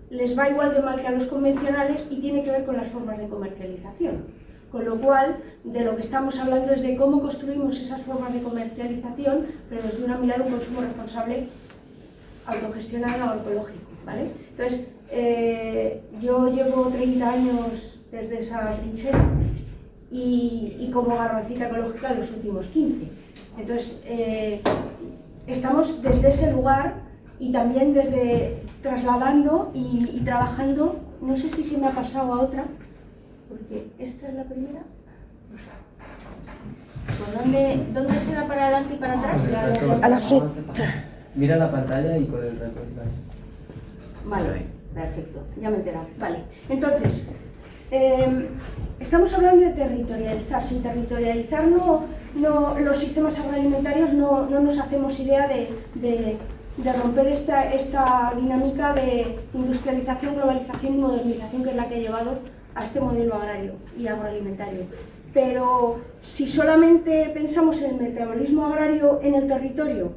les va igual de mal que a los convencionales, y tiene que ver con las formas de comercialización. Con lo cual, de lo que estamos hablando es de cómo construimos esas formas de comercialización, pero desde una mirada de un consumo responsable, autogestionado, agroecológico, ¿vale? Entonces, yo llevo 30 años desde esa trinchera y como Garbancita Ecológica los últimos 15. Entonces, estamos desde ese lugar y también desde trasladando y trabajando. No sé si se me ha pasado a otra, porque esta es la primera. ¿Por dónde se da para adelante y para atrás? A la flecha. Mira la pantalla y con el recortar. Vale, perfecto, ya me he enterado. Vale, entonces, estamos hablando de territorializar. Sin territorializar los sistemas agroalimentarios no nos hacemos idea de romper esta dinámica de industrialización, globalización y modernización, que es la que ha llevado a este modelo agrario y agroalimentario. Pero si solamente pensamos en el metabolismo agrario en el territorio,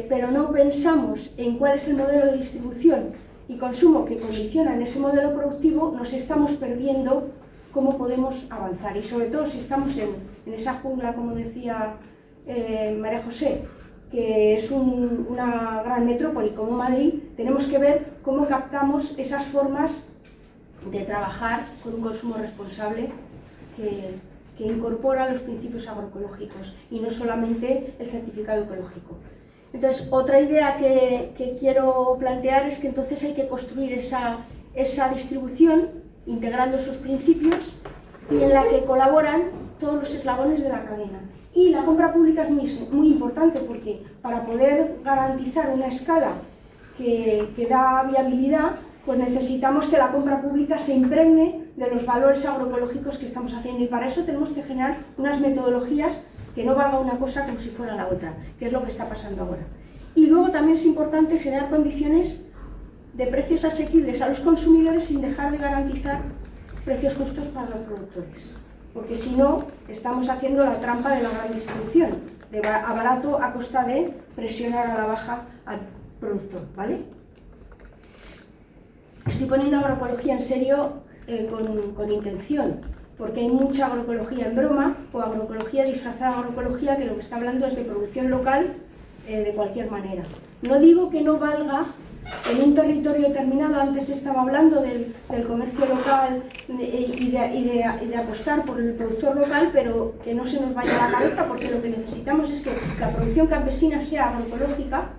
pero no pensamos en cuál es el modelo de distribución y consumo que condiciona en ese modelo productivo, nos estamos perdiendo cómo podemos avanzar. Y sobre todo si estamos en esa jungla, como decía María José, que es una gran metrópoli como Madrid, tenemos que ver cómo captamos esas formas de trabajar con un consumo responsable que incorpora los principios agroecológicos y no solamente el certificado ecológico. Entonces, otra idea que quiero plantear es que entonces hay que construir esa distribución integrando esos principios y en la que colaboran todos los eslabones de la cadena. Y la compra pública es muy importante porque para poder garantizar una escala que da viabilidad, pues necesitamos que la compra pública se impregne de los valores agroecológicos que estamos haciendo y para eso tenemos que generar unas metodologías que no valga una cosa como si fuera la otra, que es lo que está pasando ahora. Y luego también es importante generar condiciones de precios asequibles a los consumidores sin dejar de garantizar precios justos para los productores. Porque si no, estamos haciendo la trampa de la gran distribución, de a barato a costa de presionar a la baja al productor, ¿vale? Estoy poniendo agroecología en serio con intención, porque hay mucha agroecología en broma o agroecología disfrazada de agroecología que lo que está hablando es de producción local de cualquier manera. No digo que no valga en un territorio determinado, antes estaba hablando del comercio local y de apostar por el productor local, pero que no se nos vaya a la cabeza porque lo que necesitamos es que la producción campesina sea agroecológica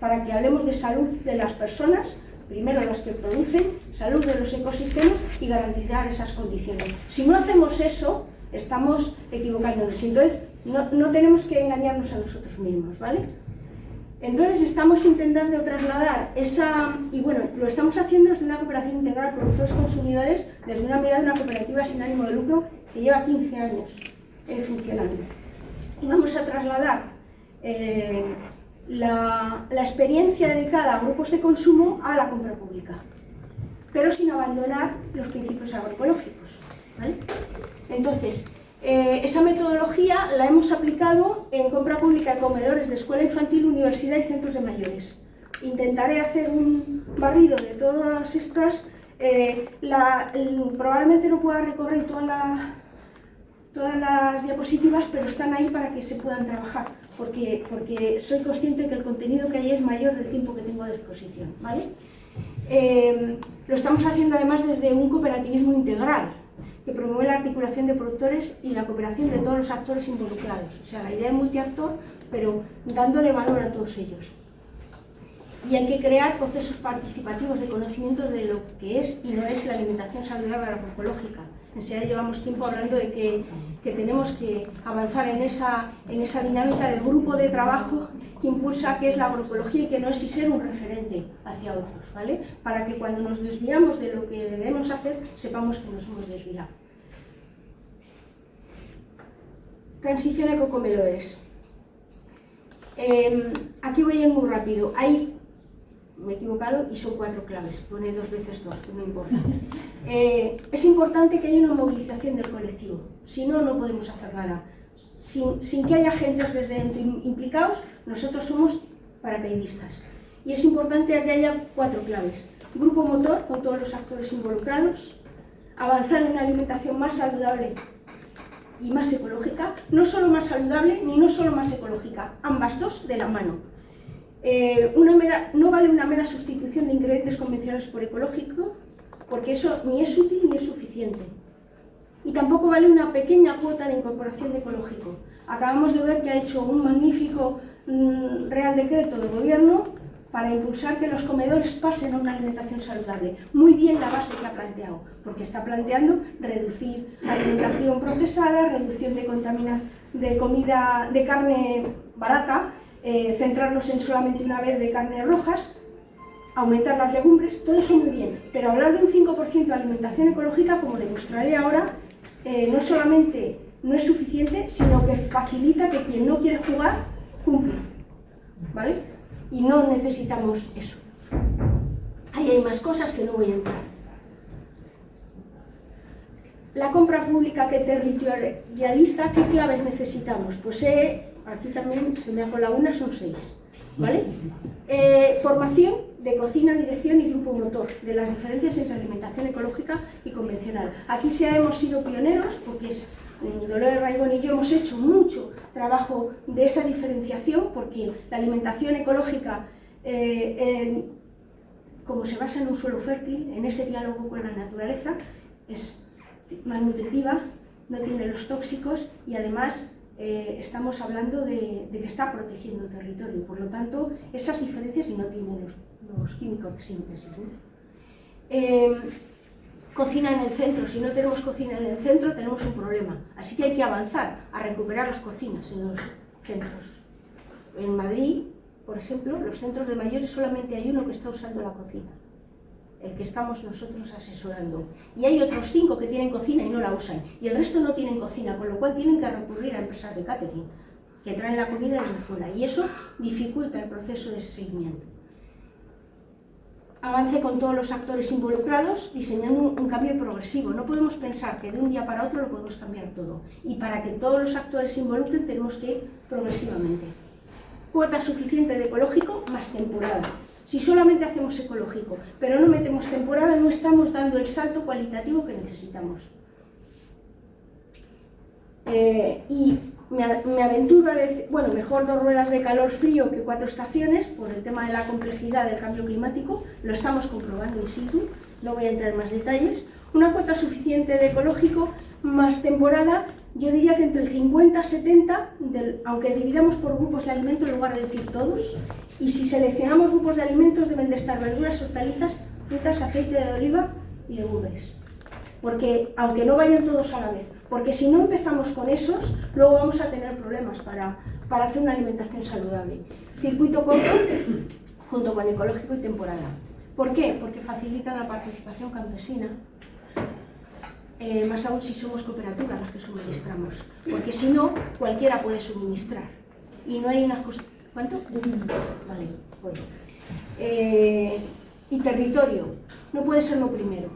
para que hablemos de salud de las personas, primero las que producen, salud de los ecosistemas y garantizar esas condiciones. Si no hacemos eso, estamos equivocándonos. Entonces, no tenemos que engañarnos a nosotros mismos, ¿vale? Entonces, estamos intentando trasladar y bueno, lo estamos haciendo desde una cooperación integral productores-consumidores, desde una mirada de una cooperativa sin ánimo de lucro que lleva 15 años funcionando. Y vamos a trasladar la experiencia dedicada a grupos de consumo a la compra pública, pero sin abandonar los principios agroecológicos, ¿vale? Entonces, esa metodología la hemos aplicado en compra pública de comedores de escuela infantil, universidad y centros de mayores. Intentaré hacer un barrido de todas estas. Probablemente no pueda recorrer todas las diapositivas, pero están ahí para que se puedan trabajar, porque soy consciente que el contenido que hay es mayor del tiempo que tengo a disposición, ¿vale? Lo estamos haciendo además desde un cooperativismo integral, que promueve la articulación de productores y la cooperación de todos los actores involucrados. O sea, la idea es multiactor, pero dándole valor a todos ellos. Y hay que crear procesos participativos de conocimiento de lo que es y no es la alimentación saludable agroecológica. Enseguida llevamos tiempo hablando de que tenemos que avanzar en esa dinámica de grupo de trabajo que impulsa qué es la agroecología y que no es si ser un referente hacia otros, ¿vale? Para que cuando nos desviamos de lo que debemos hacer, sepamos que nos hemos desviado. Transición a ecocomedores. Aquí voy a ir muy rápido. Me he equivocado y son 4 claves, pone 2 veces 2, no importa. Es importante que haya una movilización del colectivo, si no, no podemos hacer nada. Sin que haya agentes desde dentro implicados, nosotros somos paracaidistas. Y es importante que haya 4 claves. Grupo motor, con todos los actores involucrados, avanzar en una alimentación más saludable y más ecológica, no solo más saludable ni no solo más ecológica, ambas dos de la mano. No vale una mera sustitución de ingredientes convencionales por ecológico, porque eso ni es útil ni es suficiente. Y tampoco vale una pequeña cuota de incorporación de ecológico. Acabamos de ver que ha hecho un magnífico Real Decreto del Gobierno para impulsar que los comedores pasen a una alimentación saludable. Muy bien la base que ha planteado, porque está planteando reducir alimentación procesada, reducción de contaminación de comida de carne barata, centrarnos en solamente una vez de carnes rojas, aumentar las legumbres, todo eso muy bien, pero hablar de un 5% de alimentación ecológica, como demostraré ahora, no solamente no es suficiente, sino que facilita que quien no quiere jugar, cumpla, ¿vale? Y no necesitamos eso. Ahí hay más cosas que no voy a entrar. La compra pública que territorializa, ¿qué claves necesitamos? Pues aquí también se me ha colado una, son 6, ¿vale? Formación de cocina, dirección y grupo motor, de las diferencias entre alimentación ecológica y convencional. Aquí hemos sido pioneros, porque Dolores Raibón y yo hemos hecho mucho trabajo de esa diferenciación, porque la alimentación ecológica como se basa en un suelo fértil, en ese diálogo con la naturaleza, es más nutritiva, no tiene los tóxicos y además estamos hablando de que está protegiendo territorio. Por lo tanto, esas diferencias y no tiene los químicos de síntesis, ¿no? Cocina en el centro. Si no tenemos cocina en el centro, tenemos un problema. Así que hay que avanzar a recuperar las cocinas en los centros. En Madrid, por ejemplo, los centros de mayores solamente hay uno que está usando la cocina, el que estamos nosotros asesorando. Y hay otros 5 que tienen cocina y no la usan. Y el resto no tienen cocina, con lo cual tienen que recurrir a empresas de catering, que traen la comida desde fuera. Y eso dificulta el proceso de seguimiento. Avance con todos los actores involucrados, diseñando un cambio progresivo. No podemos pensar que de un día para otro lo podemos cambiar todo. Y para que todos los actores se involucren tenemos que ir progresivamente. Cuota suficiente de ecológico más temporada. Si solamente hacemos ecológico, pero no metemos temporada, no estamos dando el salto cualitativo que necesitamos. Y me aventuro a decir, bueno, mejor 2 ruedas de calor-frío que 4 estaciones, por el tema de la complejidad del cambio climático, lo estamos comprobando in situ, no voy a entrar en más detalles. Una cuota suficiente de ecológico más temporada, yo diría que entre el 50-70, aunque dividamos por grupos de alimentos en lugar de decir todos, y si seleccionamos grupos de alimentos deben de estar verduras, hortalizas, frutas, aceite de oliva y legumbres. Porque, aunque no vayan todos a la vez, porque si no empezamos con esos, luego vamos a tener problemas para hacer una alimentación saludable. Circuito corto, junto con ecológico y temporada. ¿Por qué? Porque facilita la participación campesina, más aún si somos cooperativas las que suministramos, porque si no, cualquiera puede suministrar. Y no hay una ¿cuánto? Vale, bueno. Y territorio, no puede ser lo primero.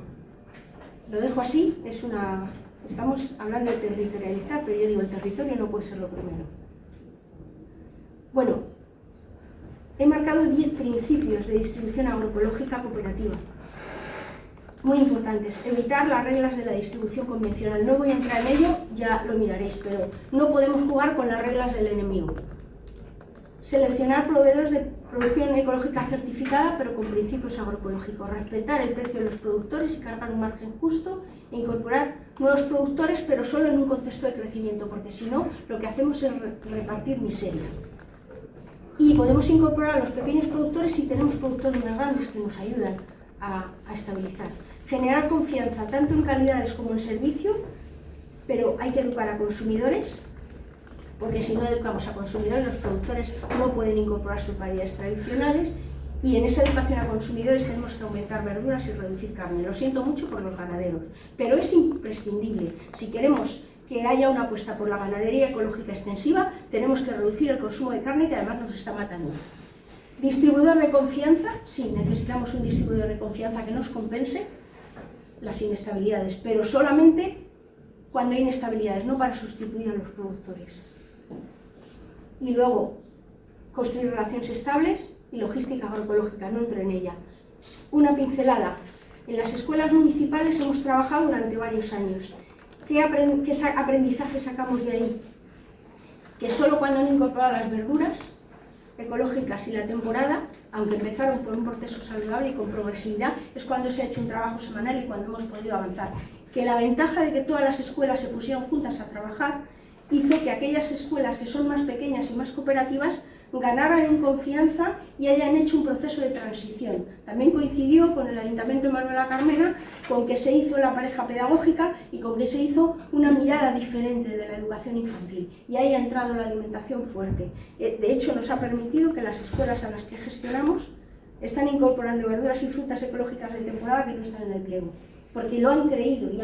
Lo dejo así, estamos hablando de territorializar, pero yo digo, el territorio no puede ser lo primero. Bueno, he marcado 10 principios de distribución agroecológica cooperativa. Muy importantes. Evitar las reglas de la distribución convencional. No voy a entrar en ello, ya lo miraréis, pero no podemos jugar con las reglas del enemigo. Seleccionar proveedores de producción ecológica certificada, pero con principios agroecológicos. Respetar el precio de los productores y cargar un margen justo e incorporar nuevos productores, pero solo en un contexto de crecimiento, porque si no, lo que hacemos es repartir miseria. Y podemos incorporar a los pequeños productores si tenemos productores más grandes que nos ayudan a estabilizar. Generar confianza tanto en calidades como en servicio, pero hay que educar a consumidores, porque si no educamos a consumidores, los productores no pueden incorporar sus variedades tradicionales, y en esa educación a consumidores tenemos que aumentar verduras y reducir carne. Lo siento mucho por los ganaderos, pero es imprescindible. Si queremos que haya una apuesta por la ganadería ecológica extensiva, tenemos que reducir el consumo de carne, que además nos está matando. Distribuidor de confianza, sí, necesitamos un distribuidor de confianza que nos compense las inestabilidades, pero solamente cuando hay inestabilidades, no para sustituir a los productores. Y luego, construir relaciones estables y logística agroecológica, no entro en ella. Una pincelada. En las escuelas municipales hemos trabajado durante varios años. ¿Qué aprendizaje sacamos de ahí? Que solo cuando han incorporado las verduras ecológicas y la temporada, aunque empezaron por un proceso saludable y con progresividad, es cuando se ha hecho un trabajo semanal y cuando hemos podido avanzar. Que la ventaja de que todas las escuelas se pusieron juntas a trabajar hizo que aquellas escuelas que son más pequeñas y más cooperativas ganaran en confianza y hayan hecho un proceso de transición. También coincidió con el Ayuntamiento de Manuela Carmena, con que se hizo la pareja pedagógica y con que se hizo una mirada diferente de la educación infantil. Y ahí ha entrado la alimentación fuerte. De hecho, nos ha permitido que las escuelas a las que gestionamos están incorporando verduras y frutas ecológicas de temporada que no están en el pliego. Porque lo han creído y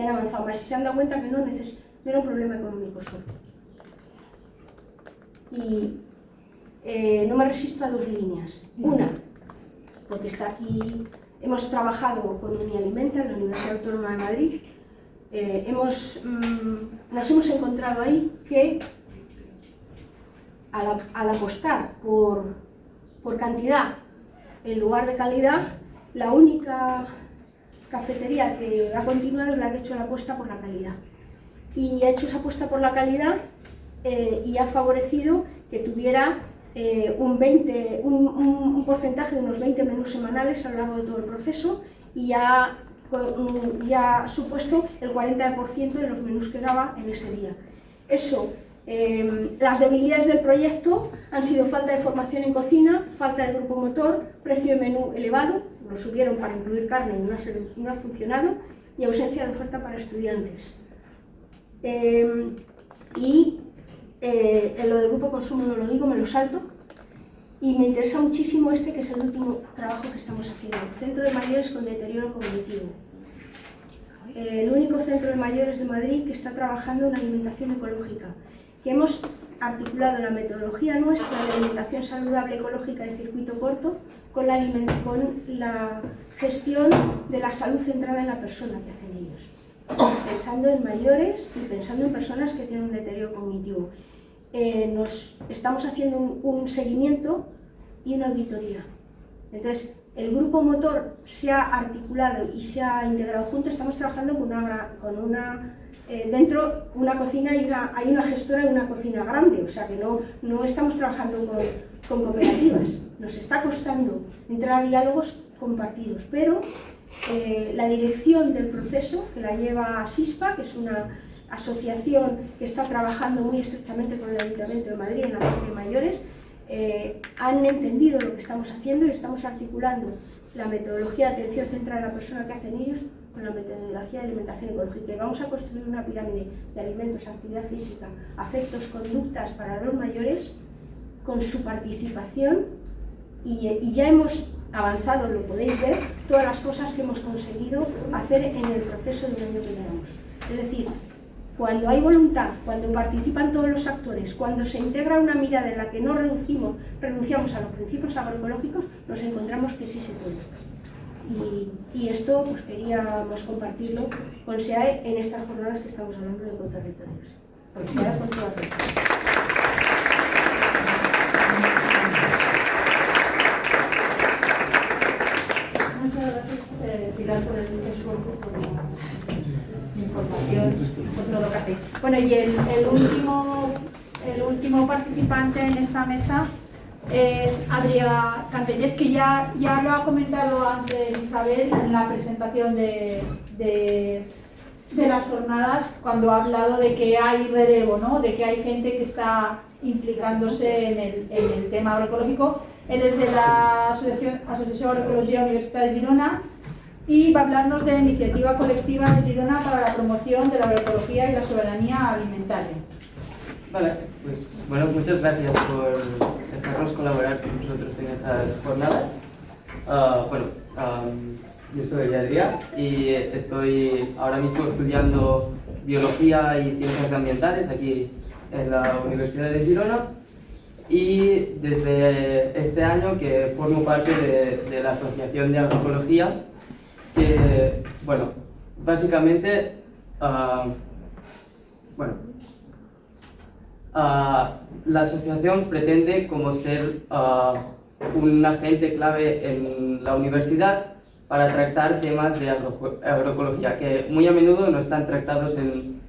han avanzado más y se han dado cuenta que no era un problema económico solo. Y no me resisto a 2 líneas. Una, porque está aquí, hemos trabajado con Unialimenta en la Universidad Autónoma de Madrid. Nos hemos encontrado ahí que al apostar por cantidad en lugar de calidad, la única cafetería que ha continuado es la que ha hecho la apuesta por la calidad. Y ha hecho esa apuesta por la calidad y ha favorecido que tuviera un porcentaje de unos 20 menús semanales a lo largo de todo el proceso y ya ha supuesto el 40% de los menús que daba en ese día. Eso, las debilidades del proyecto han sido falta de formación en cocina, falta de grupo motor, precio de menú elevado, lo subieron para incluir carne y no ha funcionado, y ausencia de oferta para estudiantes. En lo del grupo consumo no lo digo, me lo salto, y me interesa muchísimo que es el último trabajo que estamos haciendo, Centro de Mayores con Deterioro Cognitivo. El único centro de mayores de Madrid que está trabajando en alimentación ecológica, que hemos articulado la metodología nuestra de alimentación saludable ecológica de circuito corto con la gestión de la salud centrada en la persona que hacen ellos, pensando en mayores y pensando en personas que tienen un deterioro cognitivo. Estamos haciendo un seguimiento y una auditoría. Entonces, el grupo motor se ha articulado y se ha integrado juntos. Estamos trabajando dentro una cocina hay una gestora y una cocina grande, o sea que no estamos trabajando con cooperativas. Nos está costando entrar a diálogos compartidos, pero la dirección del proceso, que la lleva SISPA, que es una asociación que está trabajando muy estrechamente con el Ayuntamiento de Madrid en la parte de mayores, han entendido lo que estamos haciendo y estamos articulando la metodología de atención centrada en la persona que hacen ellos con la metodología de alimentación ecológica. Y vamos a construir una pirámide de alimentos, actividad física, afectos, conductas para los mayores con su participación y ya hemos avanzado, lo podéis ver, todas las cosas que hemos conseguido hacer en el proceso de un año que llevamos. Es decir, cuando hay voluntad, cuando participan todos los actores, cuando se integra una mirada en la que no renunciamos a los principios agroecológicos, nos encontramos que sí se puede. Y esto pues queríamos compartirlo con SEAE en estas jornadas que estamos hablando de ecoterritorios. Con SEAE, con todas las Muchas gracias, Pilar, por el esfuerzo, por la información, por todo lo que hacéis. Bueno, y el último participante en esta mesa es Adrià Cantellés, que ya lo ha comentado antes Isabel en la presentación de las jornadas, cuando ha hablado de que hay relevo, ¿no? De que hay gente que está implicándose en el tema agroecológico. Él es de la Asociación Agroecología Universitat de Girona y va a hablarnos de la iniciativa colectiva de Girona para la promoción de la agroecología y la soberanía alimentaria. Vale, pues bueno, muchas gracias por dejarnos colaborar con nosotros en estas jornadas. Yo soy Adrià y estoy ahora mismo estudiando Biología y Ciencias Ambientales aquí en la Universidad de Girona. Y desde este año que formo parte de la Asociación de Agroecología, que, bueno, básicamente, la asociación pretende como ser un agente clave en la universidad para tratar temas de agroecología, que muy a menudo no están tratados en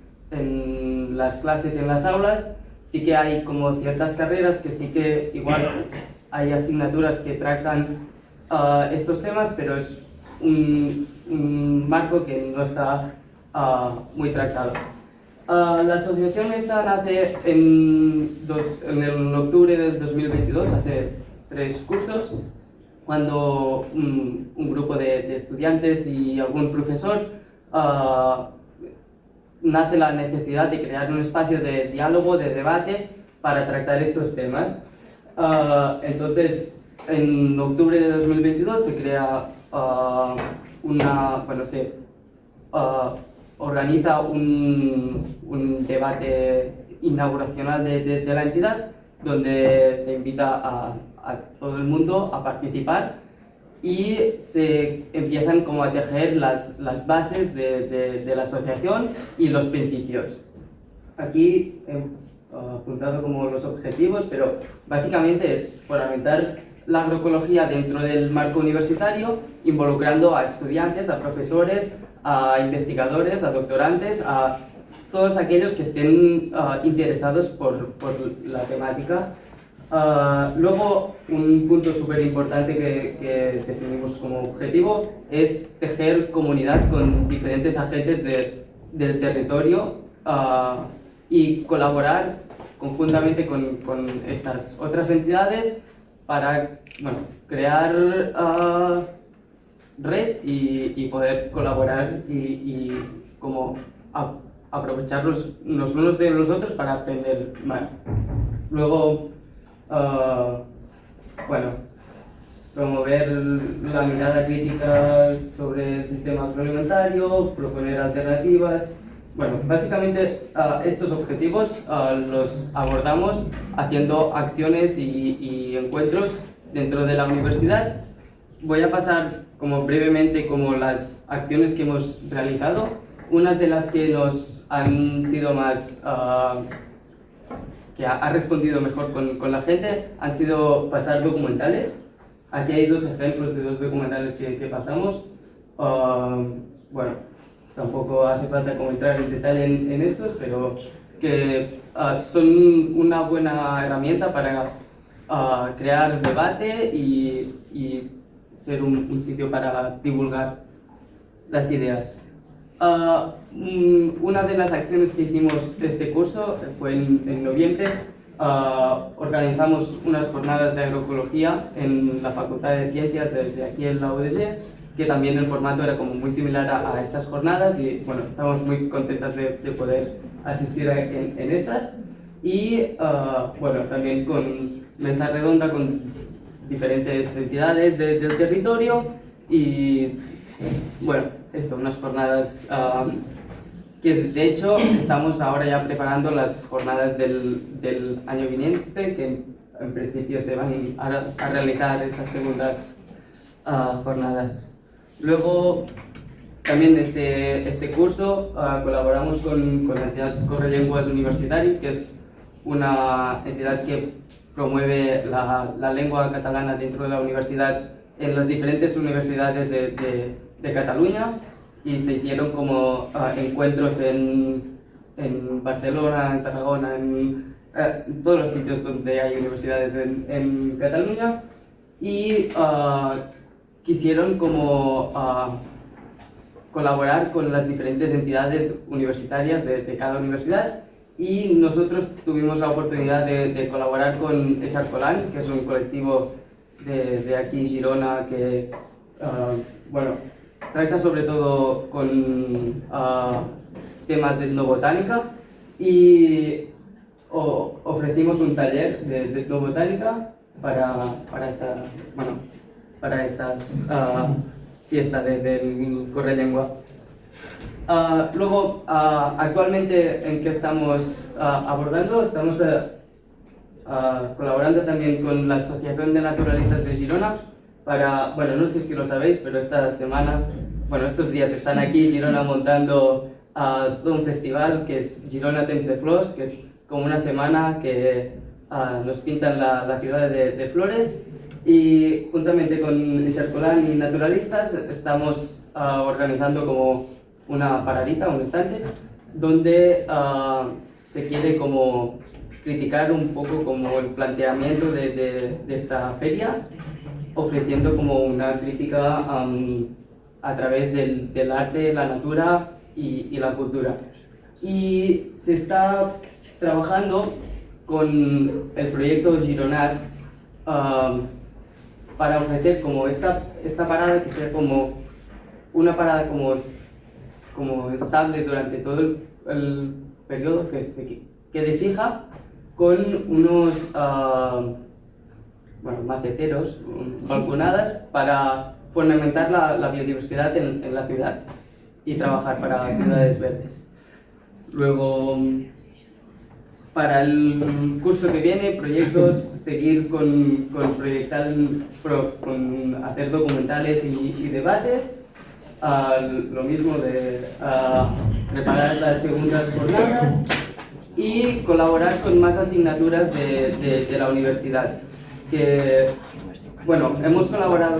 las clases, en las aulas. Sí que hay como ciertas carreras que sí que igual hay asignaturas que tratan estos temas, pero es un marco que no está muy tratado. La asociación esta nace en octubre del 2022, hace 3 cursos, cuando un grupo de estudiantes y algún profesor nace la necesidad de crear un espacio de diálogo, de debate, para tratar estos temas. Entonces, en octubre de 2022 se crea organiza un debate inauguracional de la entidad, donde se invita a todo el mundo a participar y se empiezan como a tejer las bases de la asociación y los principios. Aquí he apuntado como los objetivos, pero básicamente es fomentar la agroecología dentro del marco universitario, involucrando a estudiantes, a profesores, a investigadores, a doctorantes, a todos aquellos que estén interesados por la temática Luego, un punto súper importante que definimos como objetivo es tejer comunidad con diferentes agentes del territorio y colaborar conjuntamente con estas otras entidades para crear red y poder colaborar y como aprovecharlos los unos de los otros para aprender más. Luego, promover la mirada crítica sobre el sistema agroalimentario, proponer alternativas. Bueno, básicamente estos objetivos los abordamos haciendo acciones y encuentros dentro de la universidad. Voy a pasar como brevemente como las acciones que hemos realizado. Unas de las que nos han sido más que ha respondido mejor con la gente han sido pasar documentales. Aquí hay dos ejemplos de dos documentales que pasamos. Tampoco hace falta como entrar en detalle en estos, pero que son una buena herramienta para crear debate y ser un sitio para divulgar las ideas. Una de las acciones que hicimos este curso fue en noviembre. Organizamos unas jornadas de agroecología en la Facultad de Ciencias de aquí en la UDG, que también el formato era como muy similar a estas jornadas y bueno, estamos muy contentas de poder asistir en estas. Y también con mesa redonda con diferentes entidades del territorio y unas jornadas que de hecho estamos ahora ya preparando las jornadas del año viniente, que en principio se van a realizar estas segundas jornadas. Luego, también este curso colaboramos con la entidad Correlenguas Universitari, que es una entidad que promueve la lengua catalana dentro de la universidad en las diferentes universidades de Cataluña, y se hicieron como encuentros en Barcelona, en Tarragona, en todos los sitios donde hay universidades en Cataluña, y quisieron como colaborar con las diferentes entidades universitarias de cada universidad, y nosotros tuvimos la oportunidad de colaborar con Echarcolán, que es un colectivo de aquí Girona que trata sobre todo con temas de etnobotánica, y ofrecimos un taller de etnobotánica para estas fiestas del Correllengua. Luego, actualmente, ¿en qué estamos abordando? Estamos colaborando también con la Asociación de Naturalistas de Girona para, no sé si lo sabéis, pero esta semana, estos días están aquí en Girona montando todo un festival que es Girona Temps de Flors, que es como una semana que nos pintan la ciudad de flores, y juntamente con Echarcolán y Naturalistas estamos organizando como una paradita, un estante, donde se quiere como criticar un poco como el planteamiento de esta feria, ofreciendo como una crítica a través del arte, la natura y la cultura. Y se está trabajando con el proyecto Gironat para ofrecer como esta parada que sea como una parada como estable durante todo el periodo, que se quede fija, con unos maceteros, balconadas, para fundamentar la biodiversidad en la ciudad y trabajar para ciudades verdes. Luego, para el curso que viene, proyectos, seguir con hacer documentales y debates, lo mismo de preparar las segundas jornadas y colaborar con más asignaturas de la universidad, que Bueno, hemos colaborado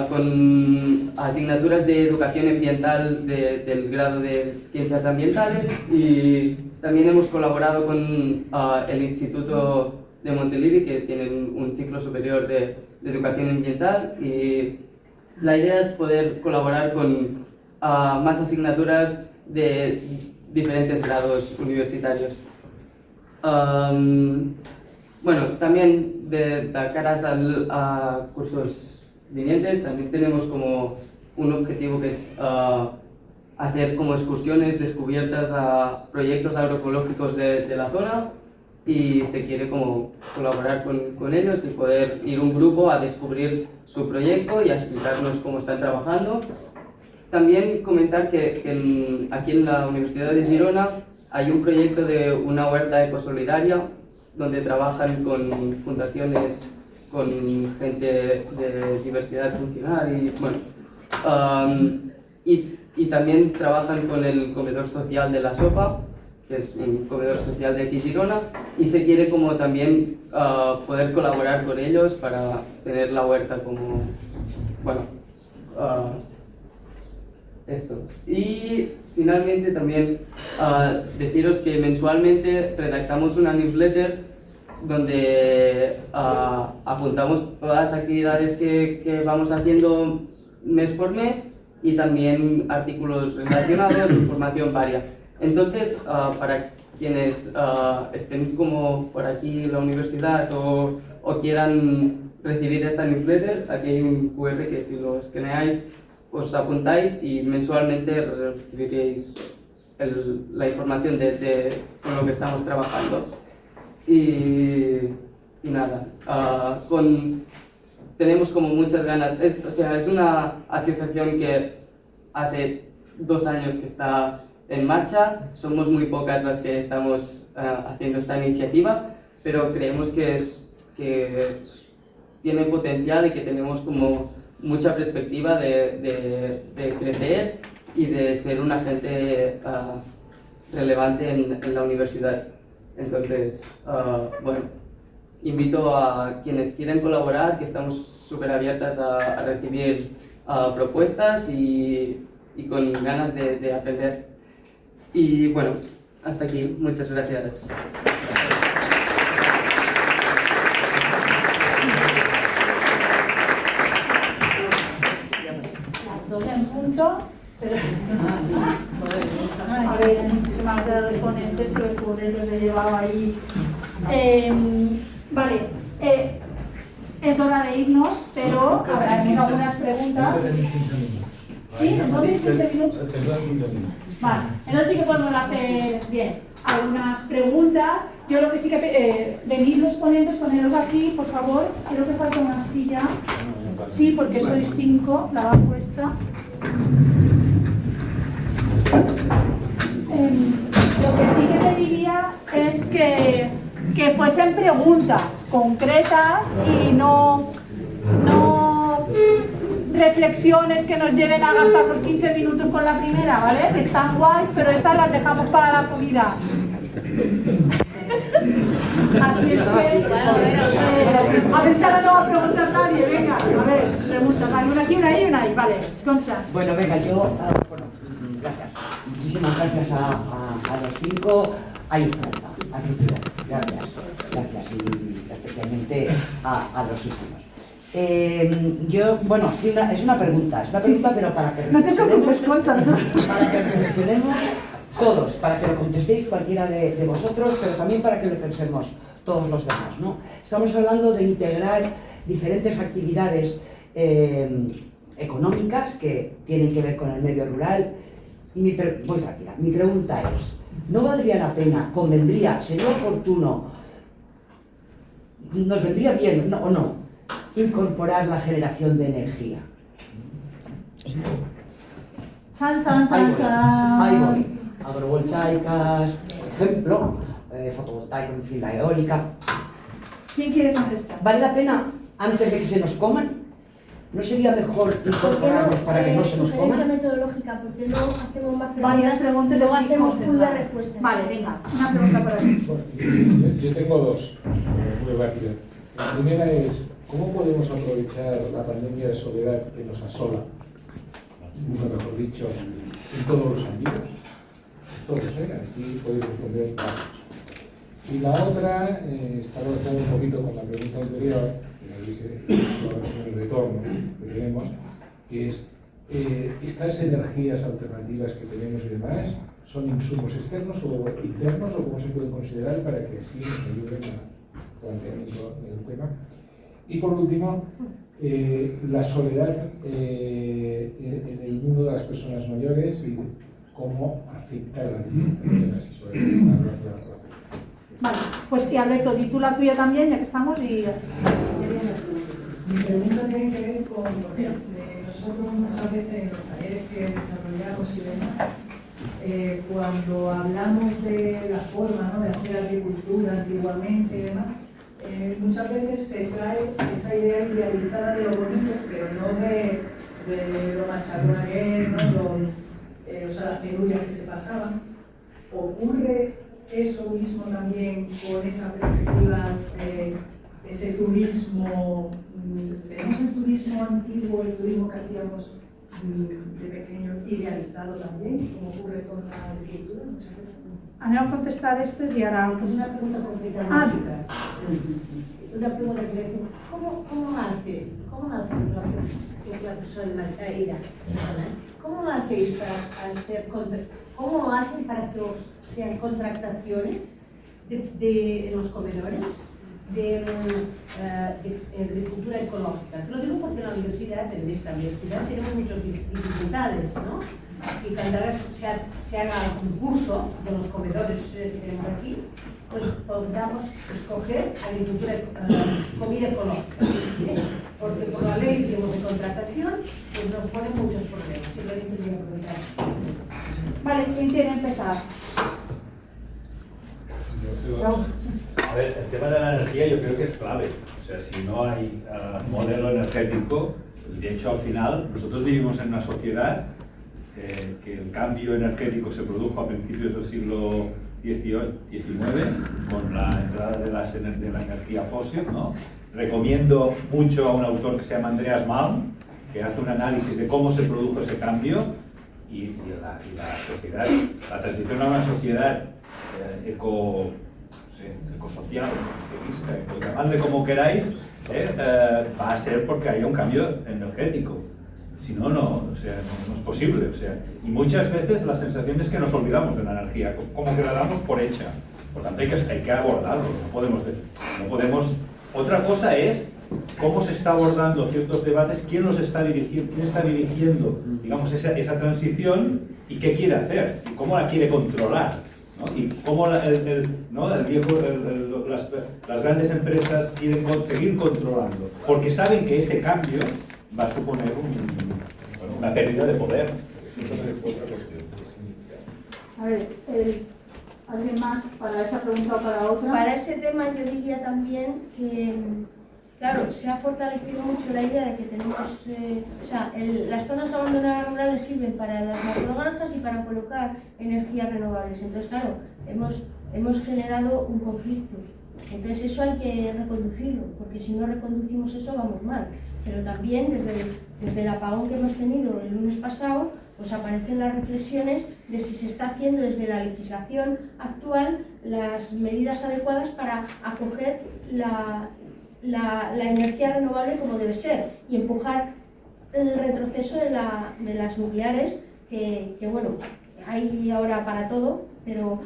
con asignaturas de educación ambiental del grado de Ciencias Ambientales y también hemos colaborado con el Instituto de Montilivi, que tienen un ciclo superior de educación ambiental, y la idea es poder colaborar con más asignaturas de diferentes grados universitarios. Bueno, también de caras a cursos vinientes, también tenemos como un objetivo que es hacer como excursiones descubiertas a proyectos agroecológicos de la zona, y se quiere como colaborar con ellos y poder ir un grupo a descubrir su proyecto y a explicarnos cómo están trabajando. También comentar que aquí en la Universidad de Girona hay un proyecto de una huerta ecosolidaria donde trabajan con fundaciones, con gente de diversidad funcional y bueno, y también trabajan con el comedor social de La Sopa, que es un comedor social de aquí Girona, y se quiere como también poder colaborar con ellos para tener la huerta como, bueno, esto. Y finalmente también deciros que mensualmente redactamos una newsletter donde apuntamos todas las actividades que vamos haciendo mes por mes y también artículos relacionados, información varia. Entonces, para quienes estén como por aquí en la universidad o quieran recibir esta newsletter, aquí hay un QR que si lo escaneáis os apuntáis y mensualmente recibiréis la información con lo que estamos trabajando. Y nada, tenemos como muchas ganas, es una asociación que hace 2 años que está en marcha, somos muy pocas las que estamos haciendo esta iniciativa, pero creemos que tiene potencial y que tenemos como mucha perspectiva de crecer y de ser un agente relevante en la universidad. Entonces, bueno, invito a quienes quieren colaborar, que estamos súper abiertas a recibir propuestas y con ganas de aprender. Y bueno, hasta aquí. Muchas gracias. Dos en punto, pero a ver, muchísimas de los ponentes que los pobres los he llevado ahí. Vale, es hora de irnos, pero habrá algunas preguntas. ¿Sí? Entonces 15 minutos. Vale, entonces sí que podemos hacer bien algunas preguntas. Yo lo que sí que venid los ponentes, poneros aquí, por favor. Creo que falta una silla. Sí, porque sois 5, la va puesta. Lo que sí que pediría es que fuesen preguntas concretas y no reflexiones que nos lleven a gastar los 15 minutos con la primera, ¿vale? Que están guays, pero esas las dejamos para la comida. Así es que, a ver si ahora no va a preguntar nadie, venga, a ver, preguntas, hay una aquí, una ahí y una ahí, vale, Concha. Bueno, venga, yo, bueno, gracias, muchísimas gracias a los 5, hay falta, gracias, y especialmente a los últimos. Yo, bueno, sí, es una pregunta, pero para que no te preocupes, Concha, para que reflexionemos todos, para que lo contestéis cualquiera de vosotros, pero también para que lo pensemos todos los demás, ¿no? Estamos hablando de integrar diferentes actividades económicas que tienen que ver con el medio rural. Y muy rápida, mi pregunta es, ¿no valdría la pena, convendría, sería oportuno, nos vendría bien, o no, incorporar la generación de energía? Ahí voy. Agrovoltaicas, por ejemplo, fotovoltaica, en fin, la eólica. ¿Quién quiere contestar? ¿Vale la pena antes de que se nos coman? ¿No sería mejor incorporarlos para que no se nos coman? Sugerencia metodológica, porque no hacemos más preguntas. Varias preguntas, no sí, hacemos sí, pool de vale. respuestas. Vale, venga, una pregunta por aquí. Yo tengo dos, muy rápido. La primera es, ¿cómo podemos aprovechar la pandemia de soledad que nos asola, nunca mejor dicho, en todos los ámbitos? Todos, aquí podéis responder varios. Y la otra está relacionada un poquito con la pregunta anterior, que dice el retorno que tenemos, que es estas energías alternativas que tenemos y demás, ¿son insumos externos o internos o cómo se pueden considerar para que así nos ayuden a planteamiento del tema? Y por último, la soledad en el mundo de las personas mayores y cómo afecta la alimentación sobre la relación. Vale, pues y Alberto, di tú la tuya también, ya que estamos, y... Mi pregunta tiene que ver con, porque nosotros muchas veces en los talleres que desarrollamos y demás, cuando hablamos de la forma, ¿no?, de hacer agricultura antiguamente y demás, muchas veces se trae esa idea idealizada de lo bonito, pero no de lo machaconero, ¿no?, o sea, las penurias que se pasaban. ¿Ocurre eso mismo también con esa perspectiva, ese turismo? ¿Tenemos el turismo antiguo, el turismo que hacíamos de pequeño idealizado también, como ocurre con la agricultura? Muchas veces. Anem a contestar y ahora... Pues una pregunta concreta. Una pregunta que le ¿cómo hacéis para hacer cómo hacen para que sean contrataciones en los comedores de agricultura ecológica? Te lo digo porque en en esta universidad tenemos muchas dificultades, ¿no? Y cuando ahora se haga un curso de los comedores que tenemos aquí, pues podamos escoger agricultura, comida ecológica, ¿sí? Porque por la ley de contratación pues nos pone muchos problemas. Simplemente quería preguntar. Vale, ¿quién quiere empezar? A ver, el tema de la energía yo creo que es clave. O sea, si no hay modelo energético, y de hecho al final nosotros vivimos en una sociedad que el cambio energético se produjo a principios del siglo XIX con la entrada de la energía fósil, ¿no? Recomiendo mucho a un autor que se llama Andreas Malm, que hace un análisis de cómo se produjo ese cambio y la sociedad, la transición a una sociedad ecosocial, ecosocialista, llamadle como queráis, va a ser porque haya un cambio energético. Si no, no es posible. O sea, y muchas veces la sensación es que nos olvidamos de la energía, como que la damos por hecha. Por tanto, hay que abordarlo. No podemos. Otra cosa es cómo se está abordando ciertos debates, quién los está dirigiendo, quién está dirigiendo, digamos, esa transición y qué quiere hacer y cómo la quiere controlar, ¿no? Y cómo las grandes empresas quieren seguir controlando, porque saben que ese cambio va a suponer una pérdida de poder. A ver, ¿alguien más para esa pregunta o para otra? Para ese tema yo diría también que, claro, se ha fortalecido mucho la idea de que tenemos, las zonas abandonadas rurales sirven para las macrogranjas y para colocar energías renovables. Entonces, claro, hemos generado un conflicto. Entonces eso hay que reconducirlo, porque si no reconducimos eso vamos mal. Pero también desde el apagón que hemos tenido el lunes pasado, pues aparecen las reflexiones de si se está haciendo desde la legislación actual las medidas adecuadas para acoger la energía renovable como debe ser y empujar el retroceso de las nucleares, que bueno, hay ahora para todo, pero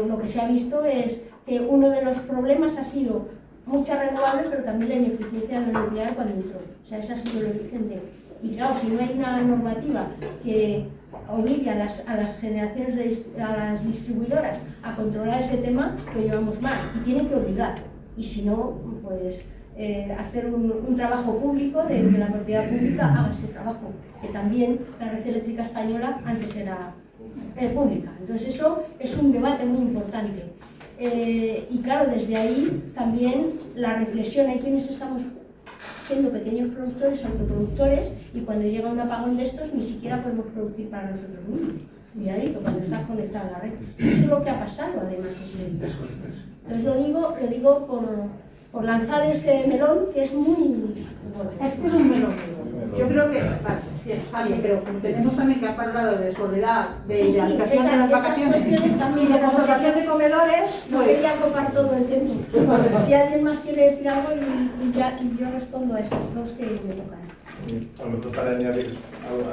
lo que se ha visto es que uno de los problemas ha sido mucha renovable, pero también la ineficiencia de la nuclear cuando entró. O sea, ese ha sido el origen de... Y claro, si no hay una normativa que obligue a las generaciones, a las distribuidoras a controlar ese tema, lo llevamos mal. Y tienen que obligar. Y si no, pues hacer un trabajo público de que la propiedad pública haga ese trabajo. Que también la red eléctrica española antes era pública. Entonces eso es un debate muy importante. Y claro, desde ahí también la reflexión, hay quienes estamos siendo pequeños productores, autoproductores, y cuando llega un apagón de estos ni siquiera podemos producir para nosotros mismos. Miradito, cuando está conectada a la red. Eso es lo que ha pasado, además, es lento. Entonces lo digo por lanzar ese melón que es muy... Es que es un melón. Yo creo que, vale, bien, Javier, pero como tenemos también que haber hablado de soledad, de idealización de las vacaciones y de conservación de comedores, no quería copar todo el tiempo. Si alguien más quiere decir algo y yo respondo a esas dos que me tocan. A lo mejor para añadir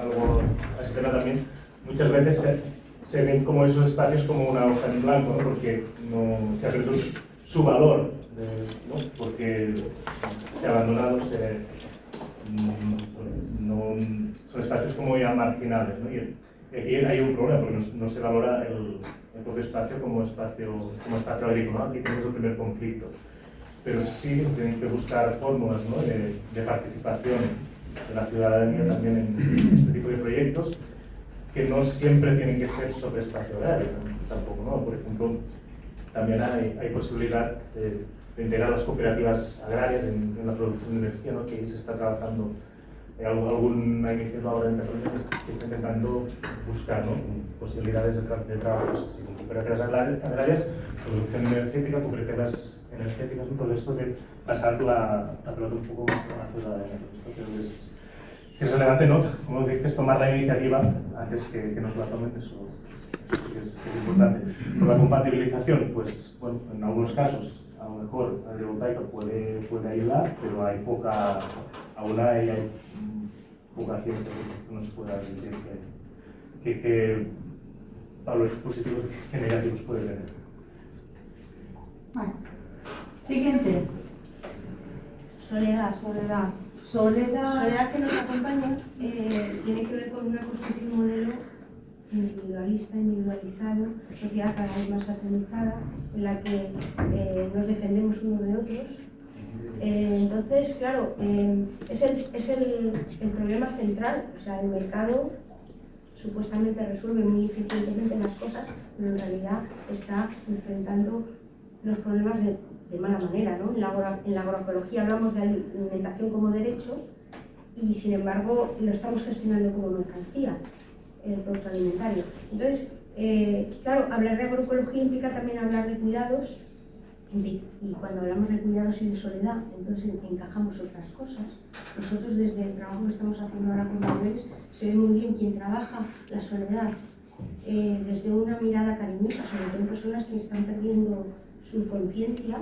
algo a este tema también, muchas veces se ven como esos espacios como una hoja en blanco, ¿no? Porque no se ha perdido su valor, ¿no? Porque se ha abandonado, son espacios como ya marginales, ¿no? Y aquí hay un problema porque no se valora el propio espacio como espacio agrícola, ¿no? Aquí tenemos el primer conflicto. Pero sí se tienen que buscar fórmulas, ¿no? de participación de la ciudadanía también en este tipo de proyectos, que no siempre tienen que ser sobre espacio agrario, tampoco, ¿no? Por ejemplo, también hay posibilidad de integrar las cooperativas agrarias en la producción de energía, ¿no? Que se está trabajando alguna iniciativa ahora en Cataluña que está intentando buscar, ¿no? Posibilidades de trabajo así, con cooperativas agrarias, producción energética, cooperativas energéticas, ¿no? Todo esto de pasar la pelota un poco más a la ciudadanía. Pero es relevante, ¿no? Como dices, tomar la iniciativa antes que nos la tomen, eso sí que es importante. Por la compatibilización, pues, bueno, en algunos casos a lo mejor la agrivoltaica puede ayudar, pero hay poca ciencia que nos pueda decir que valores positivos y negativos puede tener. Bueno. Siguiente. Soledad Que nos acompaña tiene que ver con una construcción de un modelo individualista, individualizado, sociedad cada vez más atomizada, en la que nos defendemos unos de otros. Entonces, claro, es el problema central. O sea, el mercado supuestamente resuelve muy eficientemente las cosas, pero en realidad está enfrentando los problemas de mala manera, ¿no? En la agroecología hablamos de alimentación como derecho y, sin embargo, lo estamos gestionando como mercancía, el producto alimentario. Entonces, claro, hablar de agroecología implica también hablar de cuidados, y cuando hablamos de cuidados y de soledad, entonces encajamos otras cosas. Nosotros, desde el trabajo que estamos haciendo ahora con bebés, se ve muy bien quién trabaja la soledad desde una mirada cariñosa, sobre todo en personas que están perdiendo su conciencia,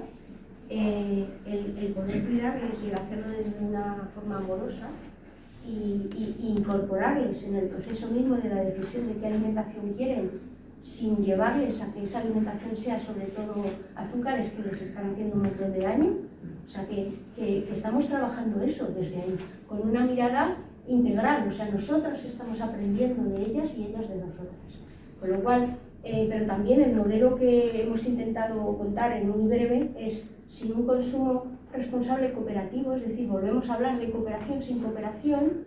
el poder cuidarles y el hacerlo desde una forma amorosa y incorporarles en el proceso mismo de la decisión de qué alimentación quieren, sin llevarles a que esa alimentación sea sobre todo azúcares que les están haciendo un montón de daño. O sea, que estamos trabajando eso desde ahí, con una mirada integral. O sea, nosotras estamos aprendiendo de ellas y ellas de nosotras. Con lo cual, pero también el modelo que hemos intentado contar en muy breve es sin un consumo responsable cooperativo, es decir, volvemos a hablar de cooperación sin cooperación,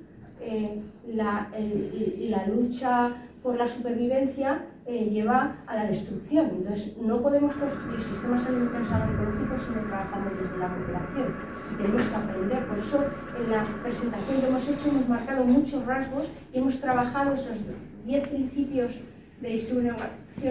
la lucha por la supervivencia lleva a la destrucción. Entonces, no podemos construir sistemas alimentarios agroecológicos si no trabajamos desde la cooperación. Y tenemos que aprender. Por eso, en la presentación que hemos hecho, hemos marcado muchos rasgos y hemos trabajado esos 10 principios de distribución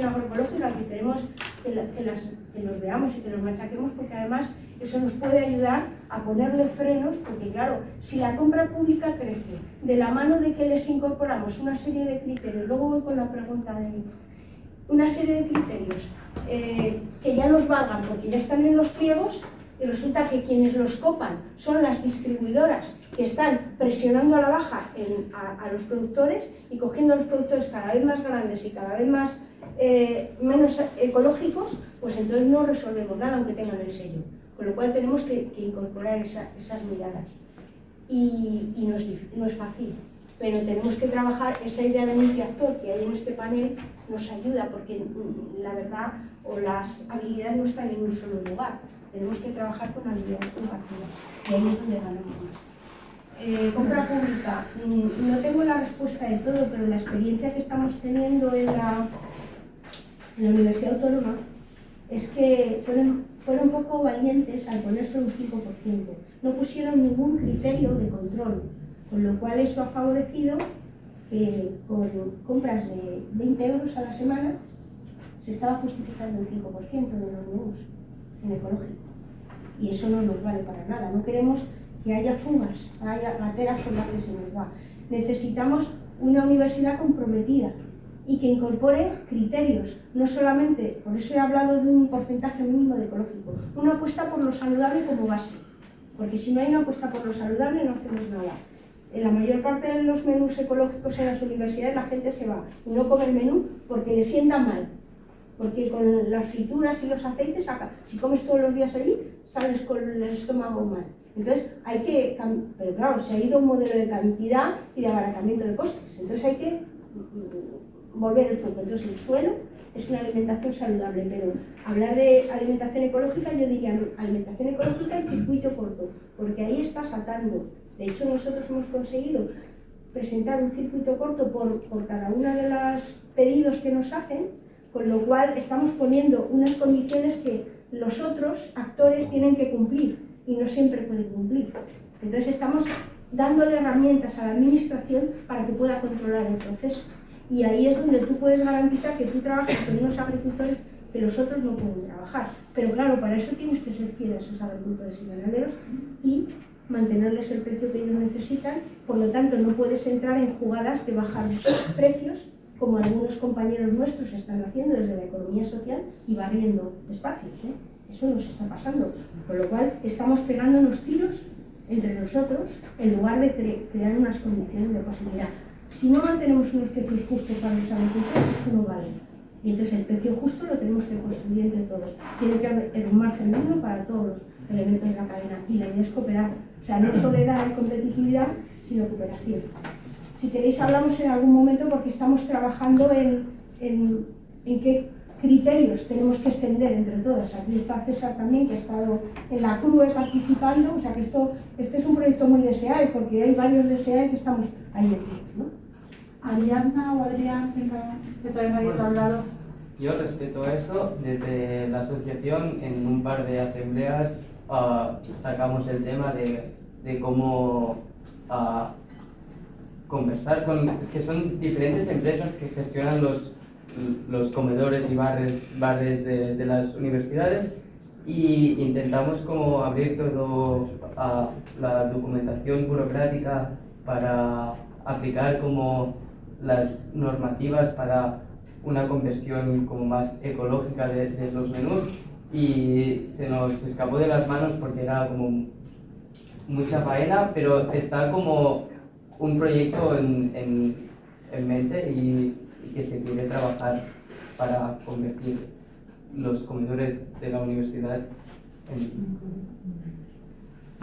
agroecológica que queremos que los veamos y que los machaquemos, porque además eso nos puede ayudar a ponerle frenos, porque claro, si la compra pública crece, de la mano de que les incorporamos una serie de criterios, luego voy con la pregunta de una serie de criterios que ya nos valgan porque ya están en los pliegos, y resulta que quienes los copan son las distribuidoras que están presionando a la baja a los productores y cogiendo a los productores cada vez más grandes y cada vez más menos ecológicos, pues entonces no resolvemos nada aunque tengan el sello. Con lo cual tenemos que incorporar esas miradas. Y no es fácil, pero tenemos que trabajar esa idea de multiactor que hay en este panel, nos ayuda porque la verdad o las habilidades no están en un solo lugar. Tenemos que trabajar con habilidades compartidas y ahí es donde ganamos. Compra pública. No tengo la respuesta de todo, pero la experiencia que estamos teniendo en la Universidad Autónoma es que fueron poco valientes al poner solo un 5%. No pusieron ningún criterio de control, con lo cual eso ha favorecido que con compras de 20 euros a la semana se estaba justificando el 5% de los menús en ecológico. y eso no nos vale para nada. No queremos que haya fugas, haya lateras por las que se nos va. Necesitamos una universidad comprometida y que incorpore criterios, no solamente, por eso he hablado de un porcentaje mínimo de ecológico, una apuesta por lo saludable como base, porque si no hay una apuesta por lo saludable no hacemos nada. En la mayor parte de los menús ecológicos en las universidades la gente se va y no come el menú porque le sienta mal, porque con las frituras y los aceites, si comes todos los días allí, sales con el estómago mal. Entonces hay que, pero claro, se ha ido a un modelo de cantidad y de abaratamiento de costes, entonces hay que volver el foco. Entonces el suelo es una alimentación saludable, pero hablar de alimentación ecológica, yo diría alimentación ecológica y circuito corto, porque ahí estás atando. De hecho, nosotros hemos conseguido presentar un circuito corto por cada uno de los pedidos que nos hacen, con lo cual estamos poniendo unas condiciones que los otros actores tienen que cumplir y no siempre pueden cumplir. Entonces estamos dándole herramientas a la administración para que pueda controlar el proceso. Y ahí es donde tú puedes garantizar que tú trabajas con unos agricultores que los otros no pueden trabajar. Pero claro, para eso tienes que ser fiel a esos agricultores y ganaderos y mantenerles el precio que ellos necesitan. Por lo tanto, no puedes entrar en jugadas de bajar los precios, como algunos compañeros nuestros están haciendo desde la economía social y barriendo espacios, ¿eh? Eso nos está pasando. Con lo cual, estamos pegándonos tiros entre nosotros en lugar de crear unas condiciones de posibilidad. Si no mantenemos unos precios justos para los agricultores, esto no vale. Y entonces el precio justo lo tenemos que construir entre todos. Tiene que haber un margen mínimo para todos los elementos de la cadena. Y la idea es cooperar. O sea, no soledad y competitividad, sino cooperación. Si queréis hablamos en algún momento porque estamos trabajando en qué criterios tenemos que extender entre todas. Aquí está César también, que ha estado en la CRUE participando. O sea que este es un proyecto muy deseado porque hay varios deseados que estamos ahí metidos, ¿no? Ariadna o Adrián, que todavía nadie te ha hablado. Yo respeto eso. Desde la asociación, en un par de asambleas, sacamos el tema de cómo conversar con... Es que son diferentes empresas que gestionan los comedores y bares de las universidades, y intentamos como abrir todo a la documentación burocrática para aplicar como las normativas para una conversión como más ecológica de los menús, y se nos escapó de las manos porque era como mucha faena, pero está como un proyecto en mente y que se quiere trabajar para convertir los comedores de la universidad en...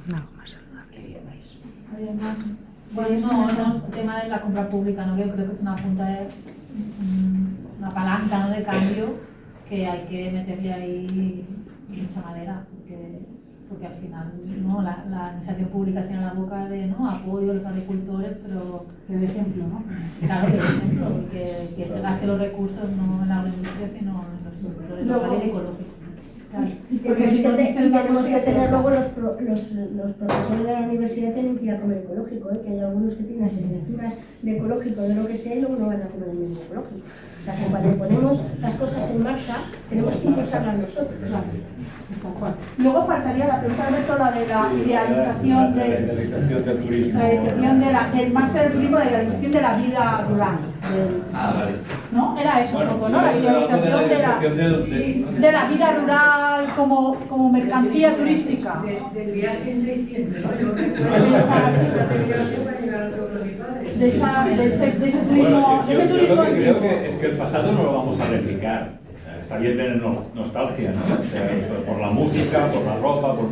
No, más saludable. Bueno, no, el tema de la compra pública, ¿no? Yo creo que es una punta de una palanca, ¿no?, de cambio que hay que meterle ahí de mucha manera, porque al final, ¿no?, la administración pública tiene la boca de, ¿no?, apoyo a los agricultores, pero Que de ejemplo, ¿no? claro que de ejemplo, y que se gaste los recursos no en la agroindustria sino en los productores locales y ecológicos. Claro. Y tenemos que tener luego los profesores de la universidad tienen que ir a comer ecológico, que hay algunos que tienen asignaturas de ecológico, de lo que sea, y luego no van a comer el mismo ecológico. O sea, que cuando ponemos las cosas en marcha, tenemos que impulsarlas nosotros. Luego faltaría la pregunta de Alberto, la de la idealización del turismo. La idealización del máster de turismo, de la idealización de la vida rural. Vale. ¿no? Era eso un poco, ¿no? La idealización de la vida rural como mercancía turística. Del viaje en 600, ¿no? Yo de ese turismo. Bueno, yo lo que creo que es que el pasado no lo vamos a replicar. Está bien tener nostalgia, ¿no? O sea, por la música, por la ropa, por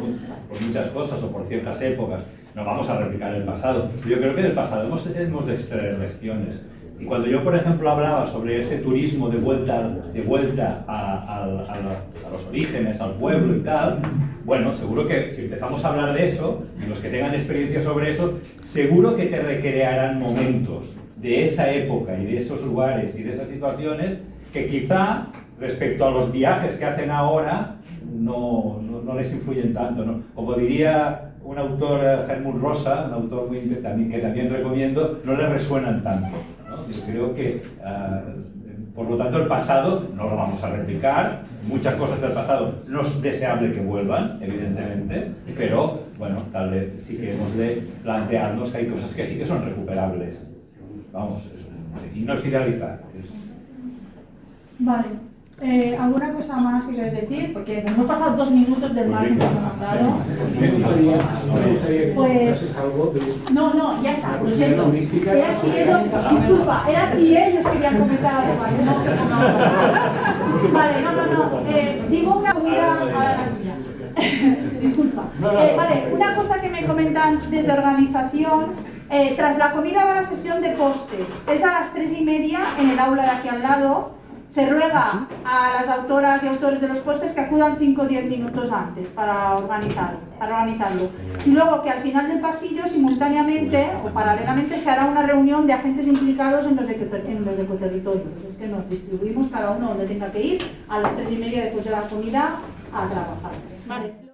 muchas cosas o por ciertas épocas. No vamos a replicar el pasado. Yo creo que del pasado hemos de extraer lecciones. Y cuando yo, por ejemplo, hablaba sobre ese turismo de vuelta a los orígenes, al pueblo y tal, bueno, seguro que si empezamos a hablar de eso, y los que tengan experiencia sobre eso, seguro que te recrearán momentos de esa época y de esos lugares y de esas situaciones que quizá, respecto a los viajes que hacen ahora, no les influyen tanto, ¿no? Como diría un autor, Helmut Rosa, un autor que también recomiendo, no le resuenan tanto, ¿no? Yo creo que Por lo tanto, el pasado no lo vamos a replicar, muchas cosas del pasado no es deseable que vuelvan, evidentemente, pero bueno, tal vez sí que hemos de plantearnos que hay cosas que sí que son recuperables. Vamos, y no es idealizar. Vale. ¿Alguna cosa más que quieres decir? Porque hemos pasado 2 minutos del margen que nos han dado. Me gustaría que comentases algo de... No, ya está, lo siento. Turística. Era si ellos, disculpa, era si ellos querían comentar algo más, no que pongamos. Vale, no. Digo una comida a la vida. Disculpa. Vale, una cosa que me comentan desde organización. Tras la comida va la sesión de postres. Es a las 3:30 en el aula de aquí al lado. Se ruega a las autoras y autores de los postres que acudan 5 o 10 minutos antes para organizarlo. Y luego que al final del pasillo, simultáneamente o paralelamente, se hará una reunión de agentes implicados en los ecoterritorios. Es que nos distribuimos cada uno donde tenga que ir a las 3:30 después de la comida a trabajar. Vale.